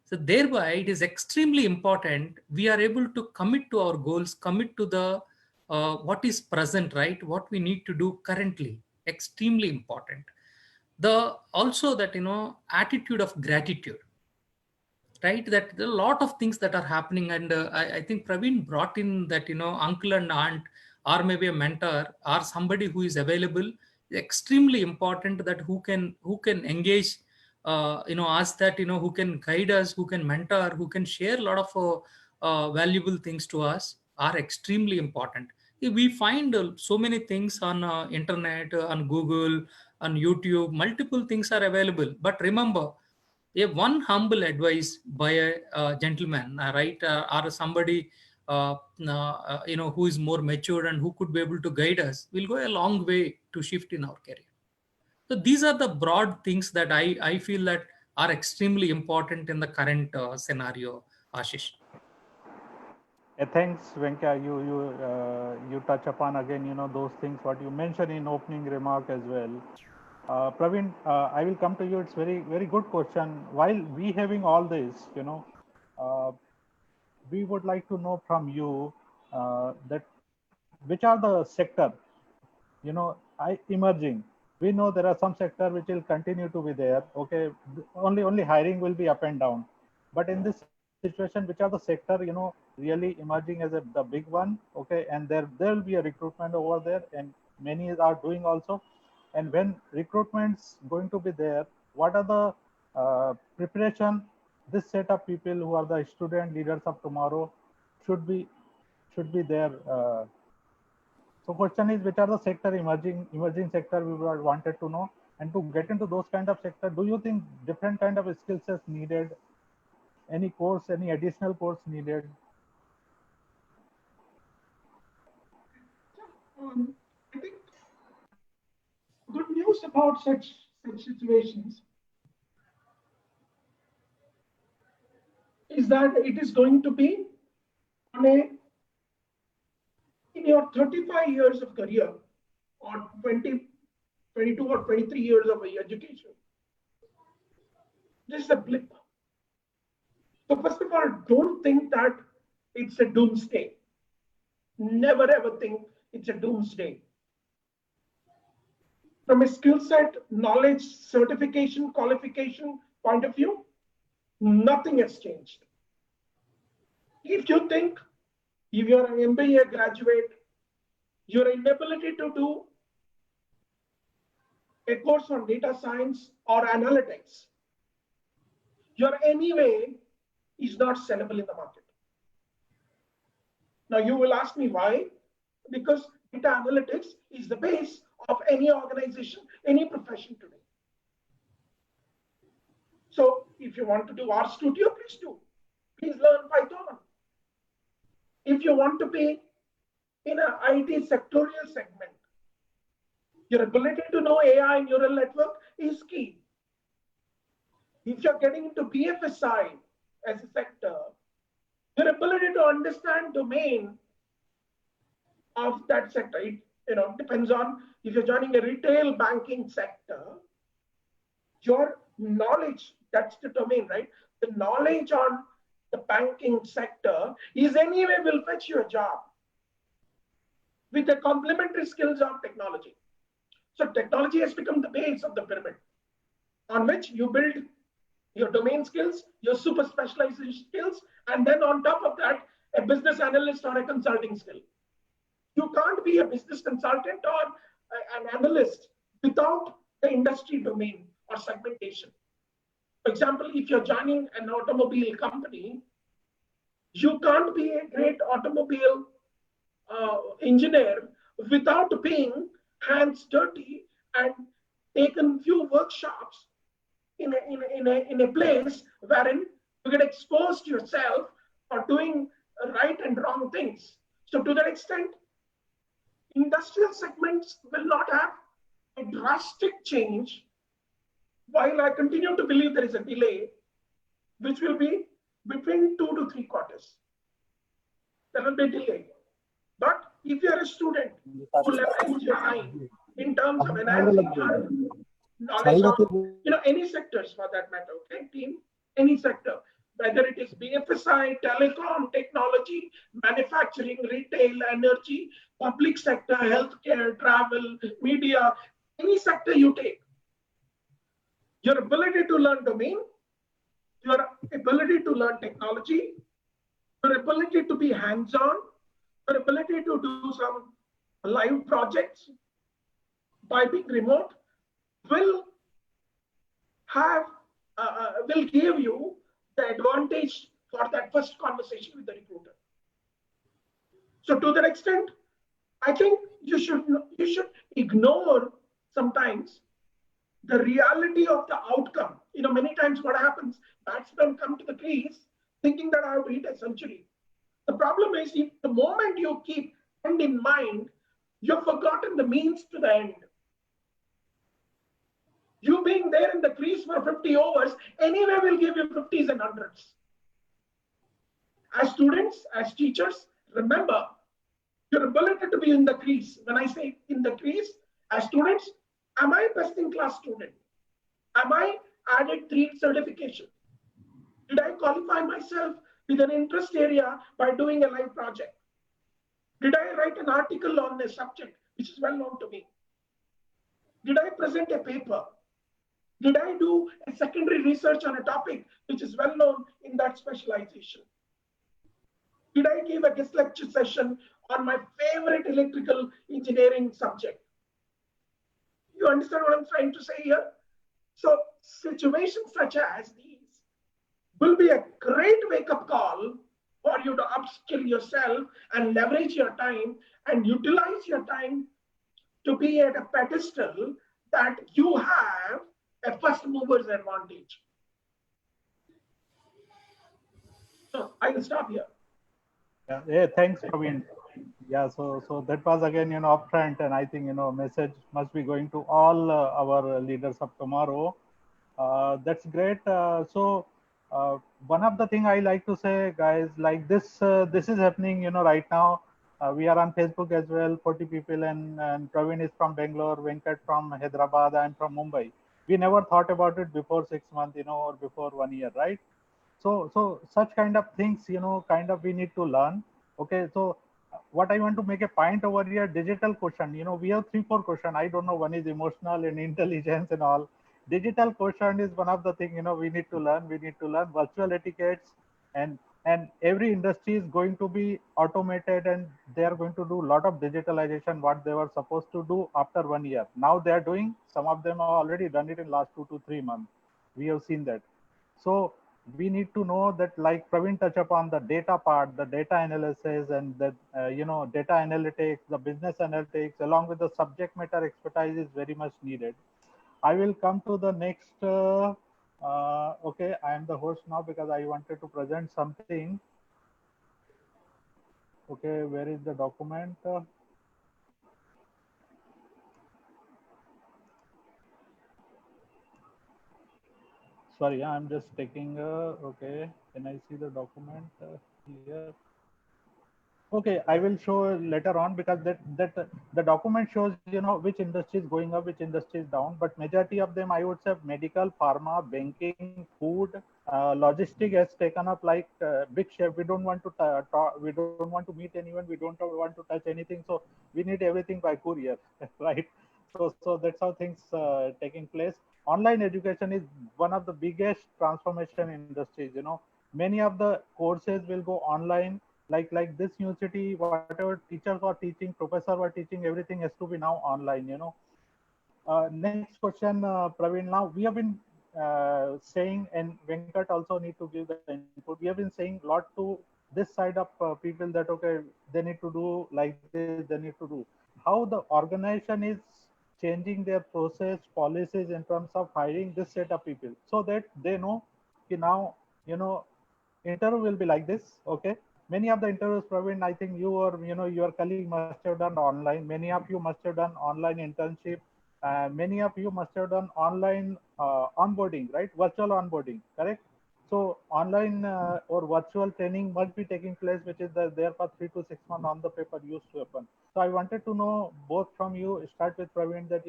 So thereby it is extremely important we are able to commit to our goals, commit to the what is present, right? What we need to do currently, extremely important. The also that attitude of gratitude, right? That there are a lot of things that are happening. And I think Praveen brought in that uncle and aunt, or maybe a mentor or somebody who is available, is extremely important. That who can engage us, that who can guide us, who can mentor, who can share a lot of valuable things to us, are extremely important. We find so many things on internet, on Google, on YouTube, multiple things are available. But remember, a one humble advice by a gentleman, right, or somebody who is more mature and who could be able to guide us, will go a long way to shift in our career. So these are the broad things that I feel that are extremely important in the current scenario, Ashish. Thanks, Venka. You touch upon again, those things what you mentioned in opening remark as well. Praveen, I will come to you. It's very good question. While we having all this, uh, we would like to know from you that which are the sector, I emerging. We know there are some sector which will continue to be there. Okay, only hiring will be up and down. But in this situation, which are the sector, really emerging as the big one. Okay, and there will be a recruitment over there, and many are doing also. And when recruitment's going to be there, what are the preparation this set of people who are the student leaders of tomorrow should be there. So question is, which are the sector emerging sector we wanted to know, and to get into those kind of sector, do you think different kind of skill sets needed? Any course, any additional course needed? I think good news about such situations is that it is going to be on a, in your 35 years of career or 20, 22 or 23 years of education. This is a blip. So first of all, don't think that it's a doomsday. Never ever think it's a doomsday. From a skill set, knowledge, certification, qualification point of view, nothing has changed. If you think if you're an MBA graduate, your inability to do a course on data science or analytics, your anyway is not sellable in the market. Now you will ask me why? Because data analytics is the base of any organization, any profession today. So if you want to do RStudio, please do. Please learn Python. If you want to be in an IT sectorial segment, your ability to know AI neural network is key. If you're getting into BFSI as a sector, your ability to understand domain of that sector, it depends on if you're joining a retail banking sector, your knowledge, that's the domain, right? The knowledge on the banking sector is anyway will fetch you a job with the complementary skills of technology. So technology has become the base of the pyramid on which you build your domain skills, your super specialization skills, and then on top of that, a business analyst or a consulting skill. You can't be a business consultant or an analyst without the industry domain or segmentation. For example, if you're joining an automobile company, you can't be a great automobile engineer without being hands dirty and taken few workshops in a place wherein you get exposed yourself for doing right and wrong things. So to that extent, industrial segments will not have a drastic change, while I continue to believe there is a delay, which will be between 2 to 3 quarters. There will be a delay. But if you're a student who leverage your time in terms of enhancing your knowledge of any sectors for that matter, okay, team, any sector, whether it is BFSI, telecom, technology, manufacturing, retail, energy, public sector, healthcare, travel, media, any sector you take, your ability to learn domain, your ability to learn technology, your ability to be hands-on, your ability to do some live projects by being remote will have will give you the advantage for that first conversation with the recruiter. So to that extent, I think you should ignore sometimes the reality of the outcome. Many times what happens, batsmen come to the crease thinking that I have to hit a century. The problem is, if the moment you keep end in mind, you've forgotten the means to the end. You being there in the crease for 50 overs, anyway will give you 50s and 100s. As students, as teachers, remember your ability to be in the crease. When I say in the crease, as students, am I best in class student? Am I added 3 certification? Did I qualify myself with an interest area by doing a live project? Did I write an article on a subject which is well known to me? Did I present a paper? Did I do a secondary research on a topic which is well known in that specialization? Did I give a guest lecture session on my favorite electrical engineering subject? You understand what I'm trying to say here? So situations such as these will be a great wake-up call for you to upskill yourself and leverage your time and utilize your time to be at a pedestal that you have a first mover's advantage. So I will stop here. Yeah, thanks, Praveen. Yeah, so that was again, upfront, and I think, message must be going to all our leaders of tomorrow. That's great. So one of the thing I like to say, guys, like this is happening, right now. We are on Facebook as well, 40 people, and Praveen is from Bangalore, Venkat from Hyderabad, I'm from Mumbai. We never thought about it before 6 months, or before 1 year, right? So such kind of things, kind of we need to learn. Okay, so what I want to make a point over here, digital quotient. We have 3, 4 questions. I don't know. One is emotional and intelligence and all. Digital quotient is one of the thing, we need to learn. We need to learn virtual etiquettes, and every industry is going to be automated, and they are going to do a lot of digitalization what they were supposed to do after 1 year. Now they are doing, some of them have already done it in last 2 to 3 months. We have seen that. So we need to know that, like Praveen touched upon the data part, the data analysis, and the data analytics, the business analytics, along with the subject matter expertise is very much needed. I will come to the next. Okay, I am the host now because I wanted to present something. Okay, where is the document? Sorry, I'm just taking. Okay, can I see the document here? Okay, I will show later on, because that the document shows, which industry is going up, which industry is down. But majority of them, I would say, medical, pharma, banking, food, logistic has taken up like big share. We don't want to we don't want to meet anyone. We don't want to touch anything. So we need everything by courier, right? So that's how things taking place. Online education is one of the biggest transformation industries. Many of the courses will go online, like this university, whatever teachers were teaching, professor were teaching, everything has to be now online. Next question, Praveen. Now we have been saying, and Venkat also need to give the input. We have been saying a lot to this side of people that, okay, they need to do like this, they need to do. How the organization is changing their process, policies in terms of hiring this set of people, so that they know, now, interview will be like this. Okay, many of the interviews, Praveen, I think you or your colleague must have done online. Many of you must have done online internship. Many of you must have done online onboarding, right? Virtual onboarding, correct? So online or virtual training must be taking place, which is there for 3 to 6 months on the paper used to happen. So I wanted to know both from you. Start with Praveen, that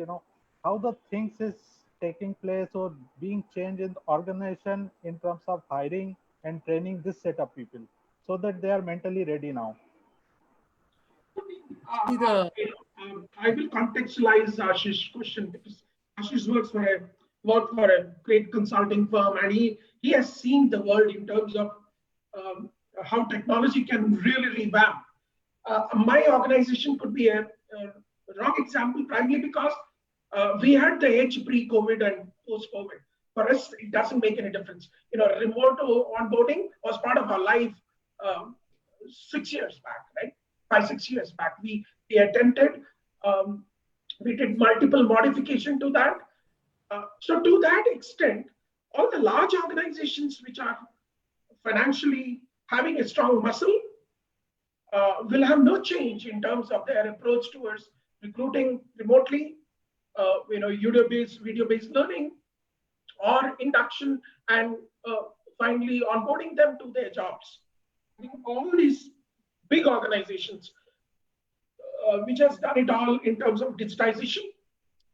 how the things is taking place or being changed in the organization in terms of hiring and training this set of people, so that they are mentally ready now. I will contextualize Ashish's question, because Ashish works for a great consulting firm, and he has seen the world in terms of how technology can really revamp. My organization could be a wrong example, primarily because we had the edge pre-COVID and post-COVID. For us, it doesn't make any difference. Remote onboarding was part of our life 6 years back, right? 5, 6 years back. We attempted, we did multiple modification to that. So to that extent, all the large organizations which are financially having a strong muscle will have no change in terms of their approach towards recruiting remotely, video-based learning, or induction, and finally onboarding them to their jobs. I think all these big organizations, which has done it all in terms of digitization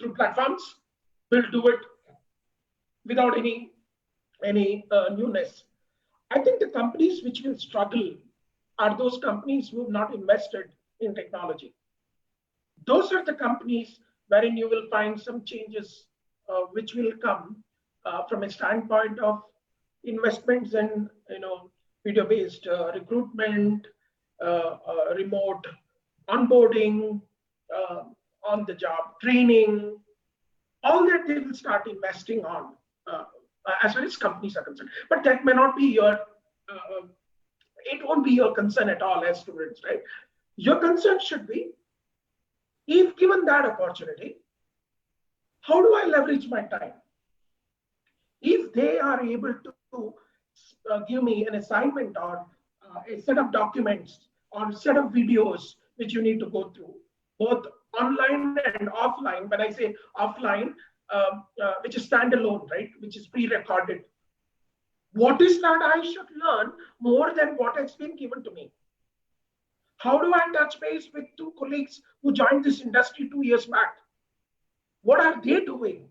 through platforms, will do it without any newness. I think the companies which will struggle are those companies who have not invested in technology. Those are the companies wherein you will find some changes which will come from a standpoint of investments in video-based recruitment, remote onboarding, on-the-job training. All that they will start investing on as far as companies are concerned. But that may not be your, it won't be your concern at all as students, right? Your concern should be, if given that opportunity, how do I leverage my time? If they are able to give me an assignment or a set of documents or a set of videos which you need to go through, both online and offline. When I say offline, which is standalone, right, which is pre-recorded, What is that I should learn more than what has been given to me? How do I touch base with two colleagues who joined this industry 2 years back? What are they doing?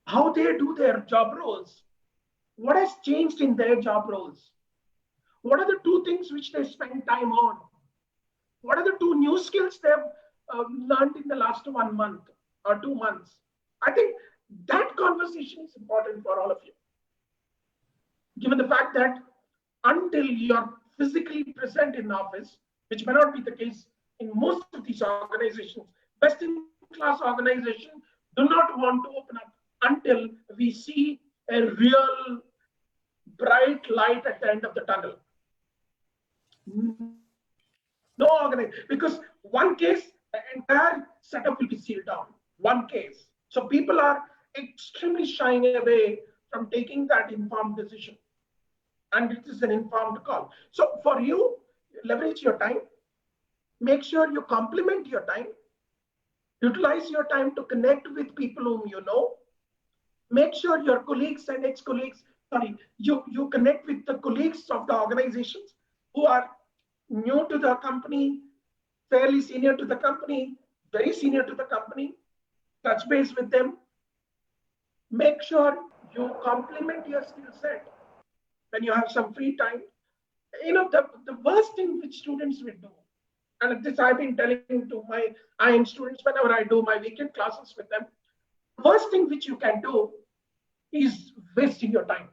How they do their job roles? What has changed in their job roles? What are the two things which they spend time on? What are the two new skills they've learned in the last 1 month or 2 months? I think that conversation is important for all of you. Given the fact that until you're physically present in office, which may not be the case in most of these organizations, best in class organizations do not want to open up until we see a real bright light at the end of the tunnel. No organization, because one case, the entire setup will be sealed down. One case. So people are extremely shying away from taking that informed decision. And it is an informed call. So for you, leverage your time. Make sure you complement your time. Utilize your time to connect with people whom you know. Make sure your colleagues and ex-colleagues, you connect with the colleagues of the organizations who are new to the company, fairly senior to the company, very senior to the company. Touch base with them. Make sure you complement your skill set when you have some free time. You know, the worst thing which students will do, and this I've been telling to my IIM students whenever I do my weekend classes with them, the worst thing which you can do is wasting your time.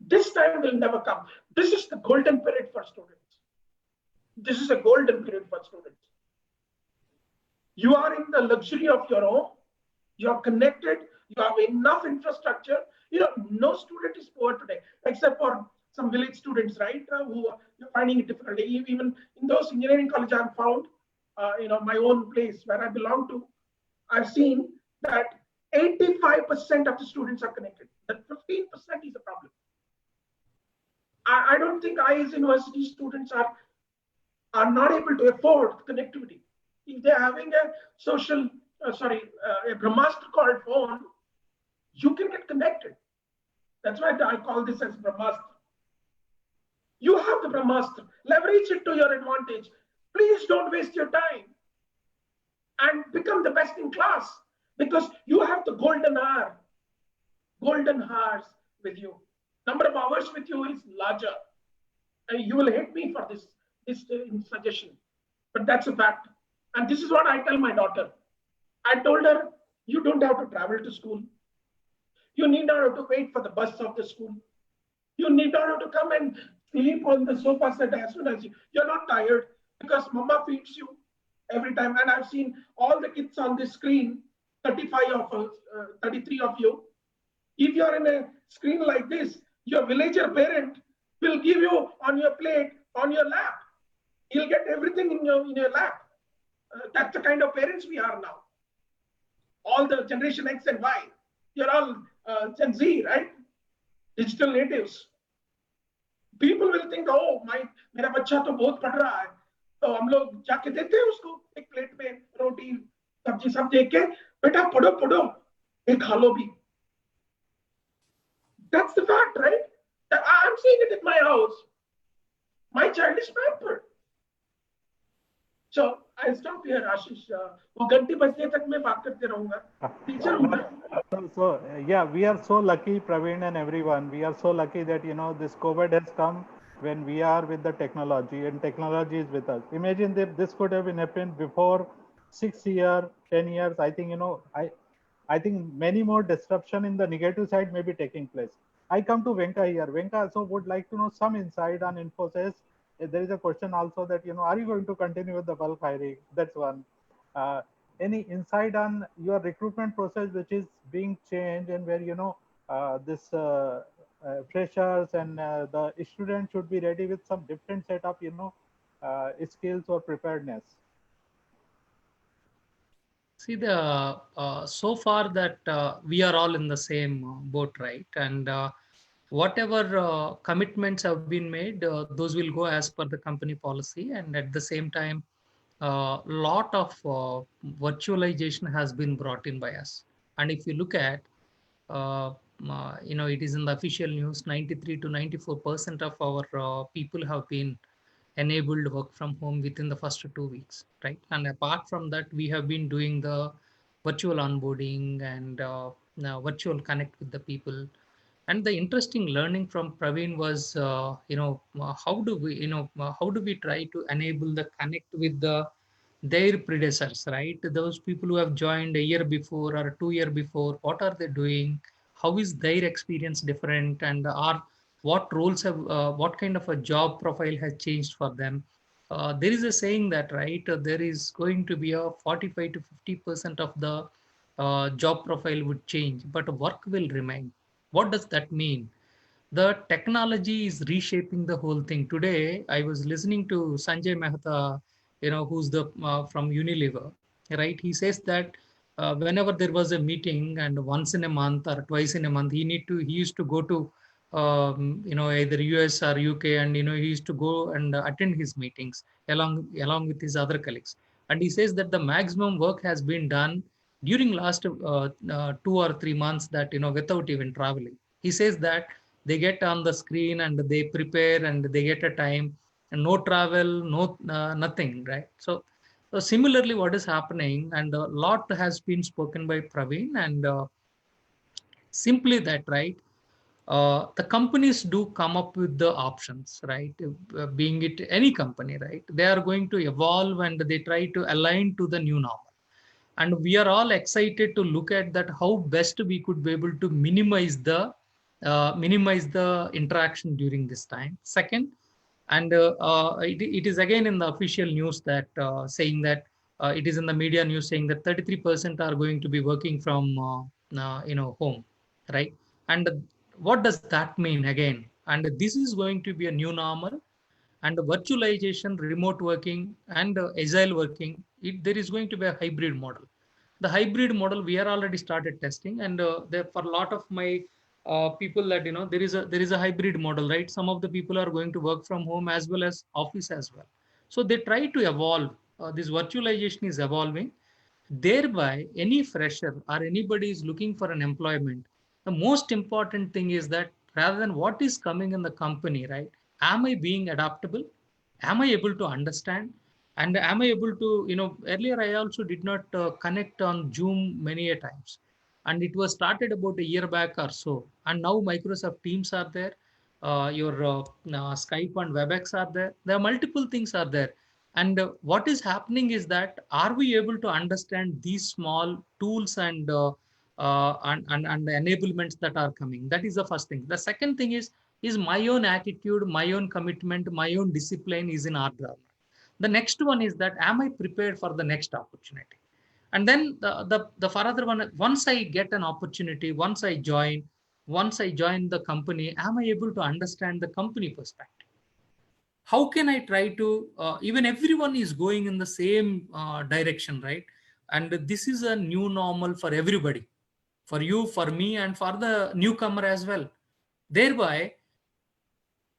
This time will never come. This is the golden period for students. This is a golden period for students. You are in the luxury of your home. You are connected. You have enough infrastructure. You know, no student is poor today, except for some village students, right? Who are finding it difficult. Even in those engineering colleges I've found, my own place where I belong to, I've seen that 85% of the students are connected. That 15% is a problem. I don't think IIS University students are not able to afford connectivity. If they're having a a Brahmastra called phone, you can get connected. That's why I call this as Brahmastra. You have the Brahmastra. Leverage it to your advantage. Please don't waste your time and become the best in class, because you have the golden hours with you. Number of hours with you is larger. And you will hate me for this suggestion, but that's a fact. And this is what I tell my daughter. I told her, you don't have to travel to school. You need not have to wait for the bus of the school. You need not have to come and sleep on the sofa set as soon as you're not tired, because mama feeds you every time. And I've seen all the kids on this screen, 33 of you. If you're in a screen like this, your villager parent will give you on your plate, on your lap. You'll get everything in your lap. That's the kind of parents we are now. All the generation X and Y. You're all Gen Z, right? Digital natives. People will think, oh, मेरा बच्चा तो बहुत पढ़ रहा है, तो हम लोग जाके देते हैं उसको एक प्लेट में रोटी सब्जी सब देख के, बेटा पढ़ो एक खा लो भी. That's the fact, right? I'm seeing it in my house. My child is pampered. So I'll stop here, Ashish. वो घंटी बजने तक मैं बात करते रहूंगा. Teacher So yeah, we are so lucky, Praveen and everyone. We are so lucky that this COVID has come when we are with the technology, and technology is with us. Imagine if this could have been happened before 6 years, 10 years. I think I think many more disruption in the negative side may be taking place. I come to Venka here. Venka also would like to know some insight on Infosys. There is a question also that, are you going to continue with the bulk hiring? That's one. Any insight on your recruitment process, which is being changed, and where, this freshers and the students should be ready with some different set of, skills or preparedness? See, so far that we are all in the same boat, right? And whatever commitments have been made, those will go as per the company policy. And at the same time, lot of virtualization has been brought in by us. And if you look at it is in the official news, 93 to 94% of our people have been enabled work from home within the first 2 weeks, right? And apart from that, we have been doing the virtual onboarding and now virtual connect with the people. And the interesting learning from Praveen was, how do we, how do we try to enable the connect with their predecessors, right? Those people who have joined a year before or 2 year before, what are they doing? How is their experience different? And are what roles have, what kind of a job profile has changed for them? There is a saying that, right, there is going to be a 45 to 50% of the job profile would change, but work will remain. What does that mean? The technology is reshaping the whole thing. Today, I was listening to Sanjay Mehta, who's the from Unilever, right? He says that whenever there was a meeting and once in a month or twice in a month, he used to go to, either US or UK, and he used to go and attend his meetings along with his other colleagues. And he says that the maximum work has been done during last 2 or 3 months, that without even traveling. He says that they get on the screen and they prepare and they get a time, and no travel, no nothing, right? So similarly, what is happening, and a lot has been spoken by Praveen, and simply that, right? The companies do come up with the options, right? Being it any company, right? They are going to evolve and they try to align to the new normal. And we are all excited to look at that, how best we could be able to minimize the interaction during this time. Second, and it is again in the official news that saying that it is in the media news saying that 33% are going to be working from home, right? And what does that mean again? And this is going to be a new normal, and virtualization, remote working, and agile working. There is going to be a hybrid model. The hybrid model we are already started testing, and there, for a lot of my people, that there is a hybrid model, right? Some of the people are going to work from home as well as office as well. So they try to evolve. This virtualization is evolving. Thereby, any fresher or anybody is looking for an employment, the most important thing is that rather than what is coming in the company, right? Am I being adaptable? Am I able to understand? And am I able to, earlier I also did not connect on Zoom many a times. And it was started about a year back or so. And now Microsoft Teams are there. Your Skype and WebEx are there. There are multiple things are there. And what is happening is that, are we able to understand these small tools and and the enablements that are coming? That is the first thing. The second thing is my own attitude, my own commitment, my own discipline is in order. The next one is that, am I prepared for the next opportunity? And then the further one, once I get an opportunity, once I join the company, am I able to understand the company perspective? How can I try to, even everyone is going in the same direction, right? And this is a new normal for everybody, for you, for me, and for the newcomer as well. Thereby,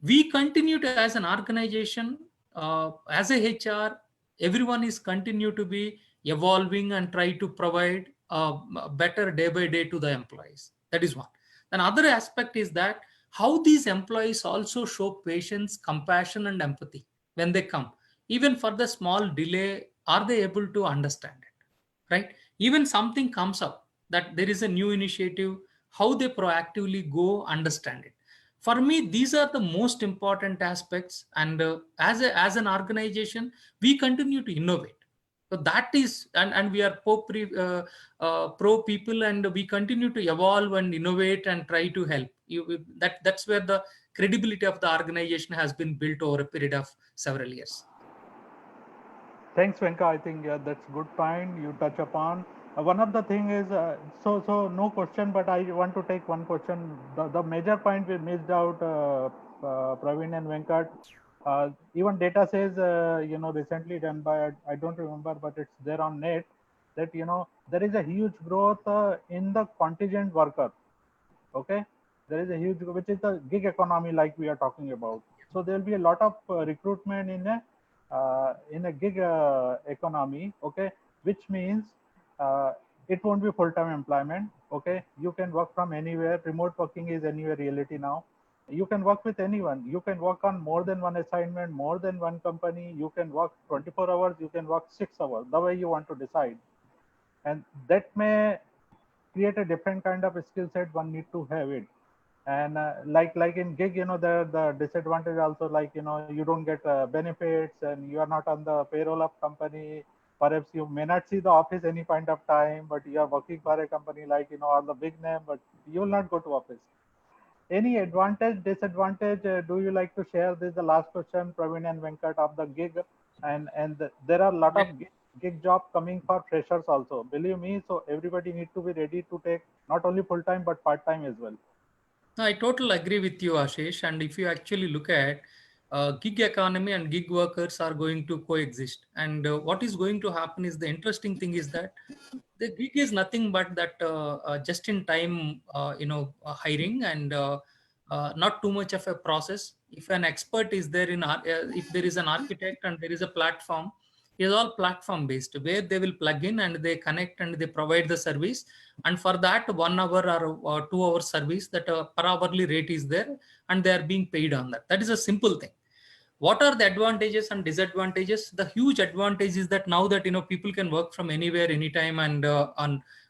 we continue to, as an organization, as a HR, everyone is continue to be evolving and try to provide better day by day to the employees. That is one. Another aspect is that how these employees also show patience, compassion, and empathy when they come. Even for the small delay, are they able to understand it? Right? Even something comes up that there is a new initiative, how they proactively go understand it. For me, these are the most important aspects. And as an organization, we continue to innovate. So that is, and we are pro people, and we continue to evolve and innovate and try to help you. That's where the credibility of the organization has been built over a period of several years. Thanks, Venka. I think that's good point you touch upon. One of the thing is, so no question, but I want to take one question. The major point we missed out, Praveen and Venkat. Even data says, recently done by, I don't remember, but it's there on net, that, there is a huge growth in the contingent worker. Okay. There is a huge, which is the gig economy like we are talking about. So there will be a lot of recruitment in a gig economy, okay, which means it won't be full-time employment, Okay, you can work from anywhere. Remote working is anywhere reality now. You can work with anyone. You can work on more than one assignment, more than one company. You can work 24 hours. You can work 6 hours, the way you want to decide. And that may create a different kind of skill set. One need to have it. And like in gig, the disadvantage also, like, you don't get benefits, and you are not on the payroll of company. Perhaps you may not see the office any point of time, but you are working for a company like, or the big name, but you will not go to office. Any advantage, disadvantage, do you like to share? This is the last question, Praveen and Venkat, of the gig. And there are a lot of gig job coming for freshers also, believe me. So everybody need to be ready to take not only full-time but part-time as well. No, I totally agree with you, Ashish. And if you actually look at gig economy and gig workers are going to coexist. And what is going to happen is, the interesting thing is that the gig is nothing but that just in time, hiring, and not too much of a process. If an expert is there if there is an architect and there is a platform, it is all platform based, where they will plug in and they connect and they provide the service. And for that 1 hour or 2 hour service, that per hourly rate is there, and they are being paid on that. That is a simple thing. What are the advantages and disadvantages? The huge advantage is that now that people can work from anywhere, anytime, and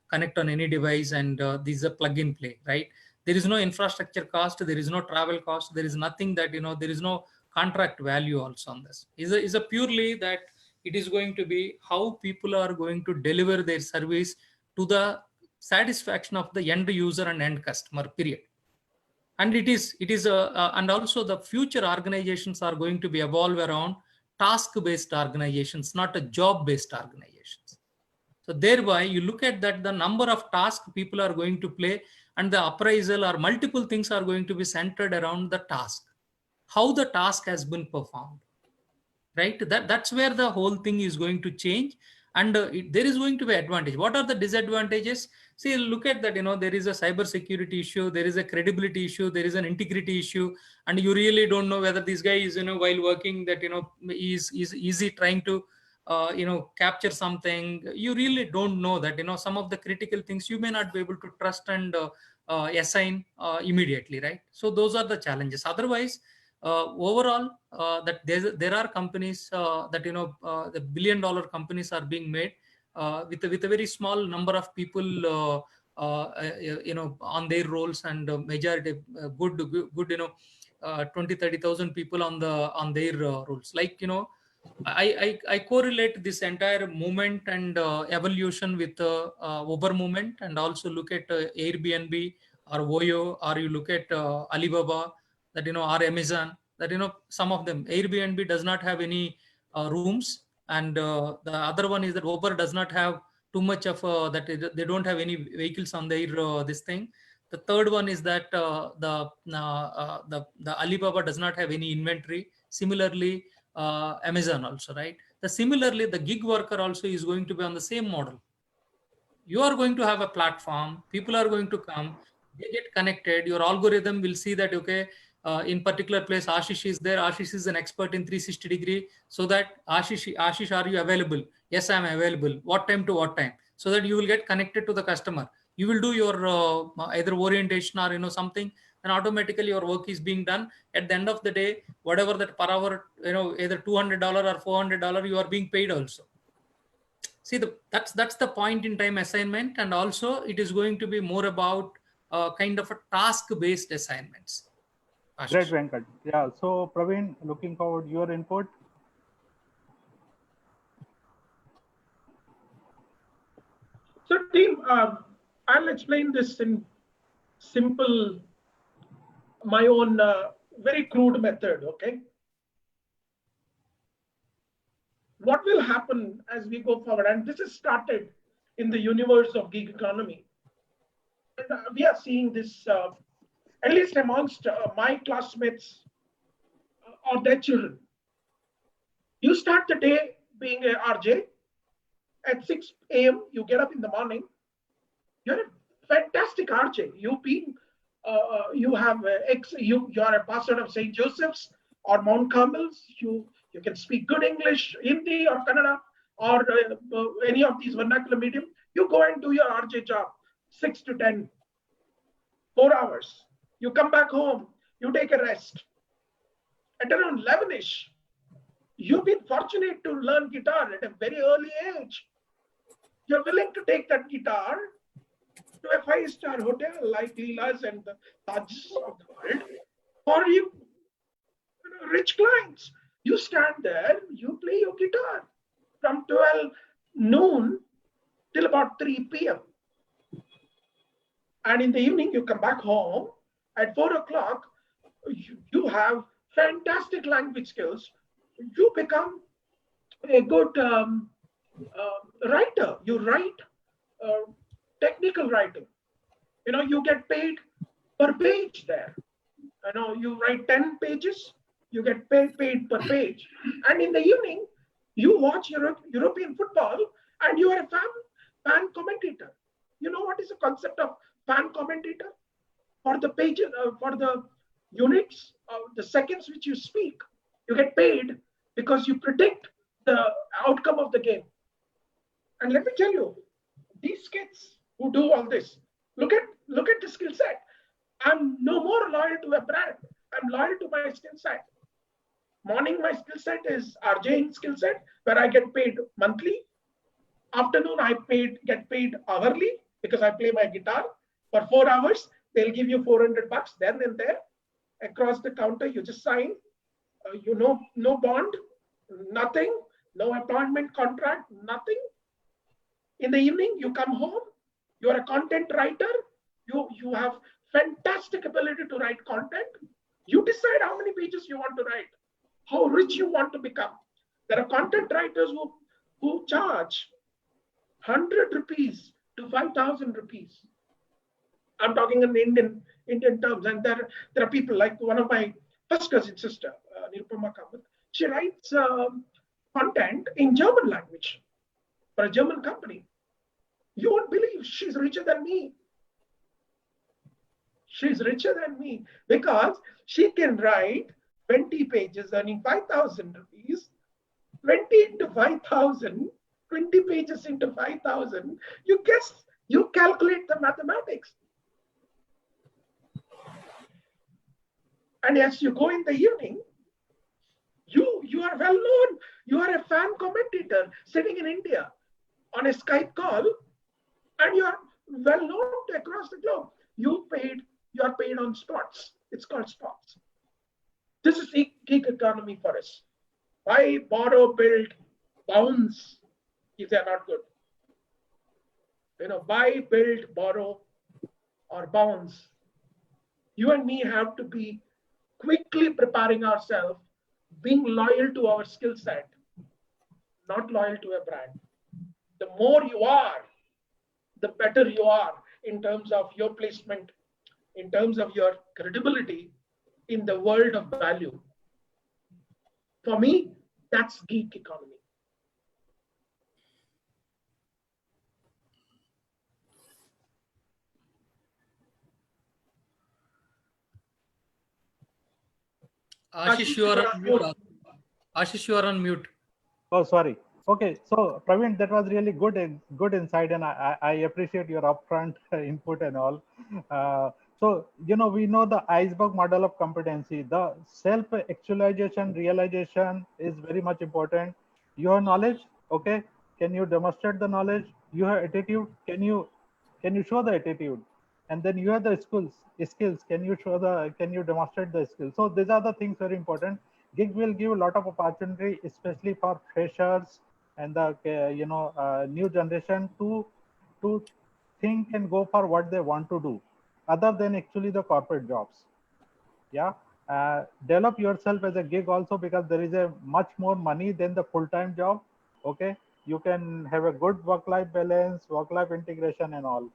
connect on any device, and this is a plug and play, right? There is no infrastructure cost, there is no travel cost, there is nothing that there is no contract value also on this. Is a purely that it is going to be how people are going to deliver their service to the satisfaction of the end user and end customer, period. And and also the future organizations are going to be evolve around task-based organizations, not a job-based organizations. So thereby you look at that the number of tasks people are going to play, and the appraisal or multiple things are going to be centered around the task, how the task has been performed, right? That's where the whole thing is going to change. And there is going to be advantage. What are the disadvantages? See, look at that, there is a cyber security issue, there is a credibility issue, there is an integrity issue, and you really don't know whether this guy is, while working, that is he trying to capture something. You really don't know that. Some of the critical things you may not be able to trust and assign immediately, right? So those are the challenges. Otherwise, overall, that there are companies that the billion-dollar companies are being made with a very small number of people on their roles, and majority good 20,000-30,000 people on their roles. Like, I correlate this entire movement and evolution with Uber movement, and also look at Airbnb or Voyo, or you look at Alibaba, that or Amazon, that some of them. Airbnb does not have any rooms, and the other one is that Uber does not have too much of that. They don't have any vehicles on their this thing. The third one is that the Alibaba does not have any inventory. Similarly, Amazon also, right? Similarly, the gig worker also is going to be on the same model. You are going to have a platform, people are going to come, they get connected, your algorithm will see that, okay, in particular place Ashish is there, Ashish is an expert in 360-degree, so that Ashish, are you available? Yes, I am available. What time to what time? So that you will get connected to the customer. You will do your either orientation or something, then automatically your work is being done. At the end of the day, whatever that per hour, either $200 or $400, you are being paid also. See, that's the point in time assignment, and also it is going to be more about kind of a task-based assignments. Great, Venkat. Yeah. So, Praveen, looking forward your input. So, team, I'll explain this in simple, my own very crude method. Okay. What will happen as we go forward? And this is started in the universe of gig economy. And we are seeing this, at least amongst my classmates or their children. You start the day being a RJ. At 6 a.m., you get up in the morning. You're a fantastic RJ. You have you are a pastor of St. Joseph's or Mount Carmel's. You can speak good English, Hindi or Kannada, or any of these vernacular medium. You go and do your RJ job. 6 to 10, 4 hours. You come back home, you take a rest. At around 11ish, you've been fortunate to learn guitar at a very early age. You're willing to take that guitar to a 5-star hotel like Leela's and the Tajs of the world for you know, rich clients. You stand there, you play your guitar from 12 noon till about 3 p.m. And in the evening, you come back home at 4 o'clock, you have fantastic language skills. You become a good writer. You write technical writing. You know, you get paid per page there. You know, you write 10 pages, you get paid per page. And in the evening, you watch European football and you are a fan commentator. You know what is the concept of fan commentator? For the pages, for the units, the seconds which you speak, you get paid because you predict the outcome of the game. And let me tell you, these kids who do all this, look at the skill set. I'm no more loyal to a brand. I'm loyal to my skill set. Morning, my skill set is RJ skill set, where I get paid monthly. Afternoon, I get paid hourly because I play my guitar for 4 hours. They'll give you $400 then and there. Across the counter, you just sign. No bond, nothing, no appointment contract, nothing. In the evening, you come home. You are a content writer. You have fantastic ability to write content. You decide how many pages you want to write, how rich you want to become. There are content writers who charge 100 rupees to 5,000 rupees. I'm talking in Indian terms. And there are people like one of my first cousin sister, Nirupama Kamath. She writes content in German language for a German company. You won't believe she's richer than me. She's richer than me because she can write 20 pages earning 5,000 rupees, 20 into 5,000, 20 pages into 5,000. You calculate the mathematics. And as you go in the evening, you are well known. You are a fan commentator sitting in India on a Skype call, and you are well known across the globe. You are paid on spots. It's called spots. This is the gig economy for us. Buy, borrow, build, bounce if they're not good. Buy, build, borrow, or bounce. You and me have to be quickly preparing ourselves, being loyal to our skill set, not loyal to a brand. The more you are, the better you are in terms of your placement, in terms of your credibility in the world of value. For me, that's gig economy. Ashish, you are on mute. Ashish, you are on mute. Oh, sorry. Okay, so Praveen, that was really good insight, and I appreciate your upfront input and all. So, we know the iceberg model of competency. The self-actualization, realization is very much important. You have knowledge, okay? Can you demonstrate the knowledge? You have attitude. Can you show the attitude? And then you have the skills. Can you demonstrate the skills? So these are the things very important. Gig will give a lot of opportunity, especially for freshers and the new generation to think and go for what they want to do, other than actually the corporate jobs. Yeah, develop yourself as a gig also, because there is a much more money than the full-time job. Okay, you can have a good work-life balance, work-life integration, and all.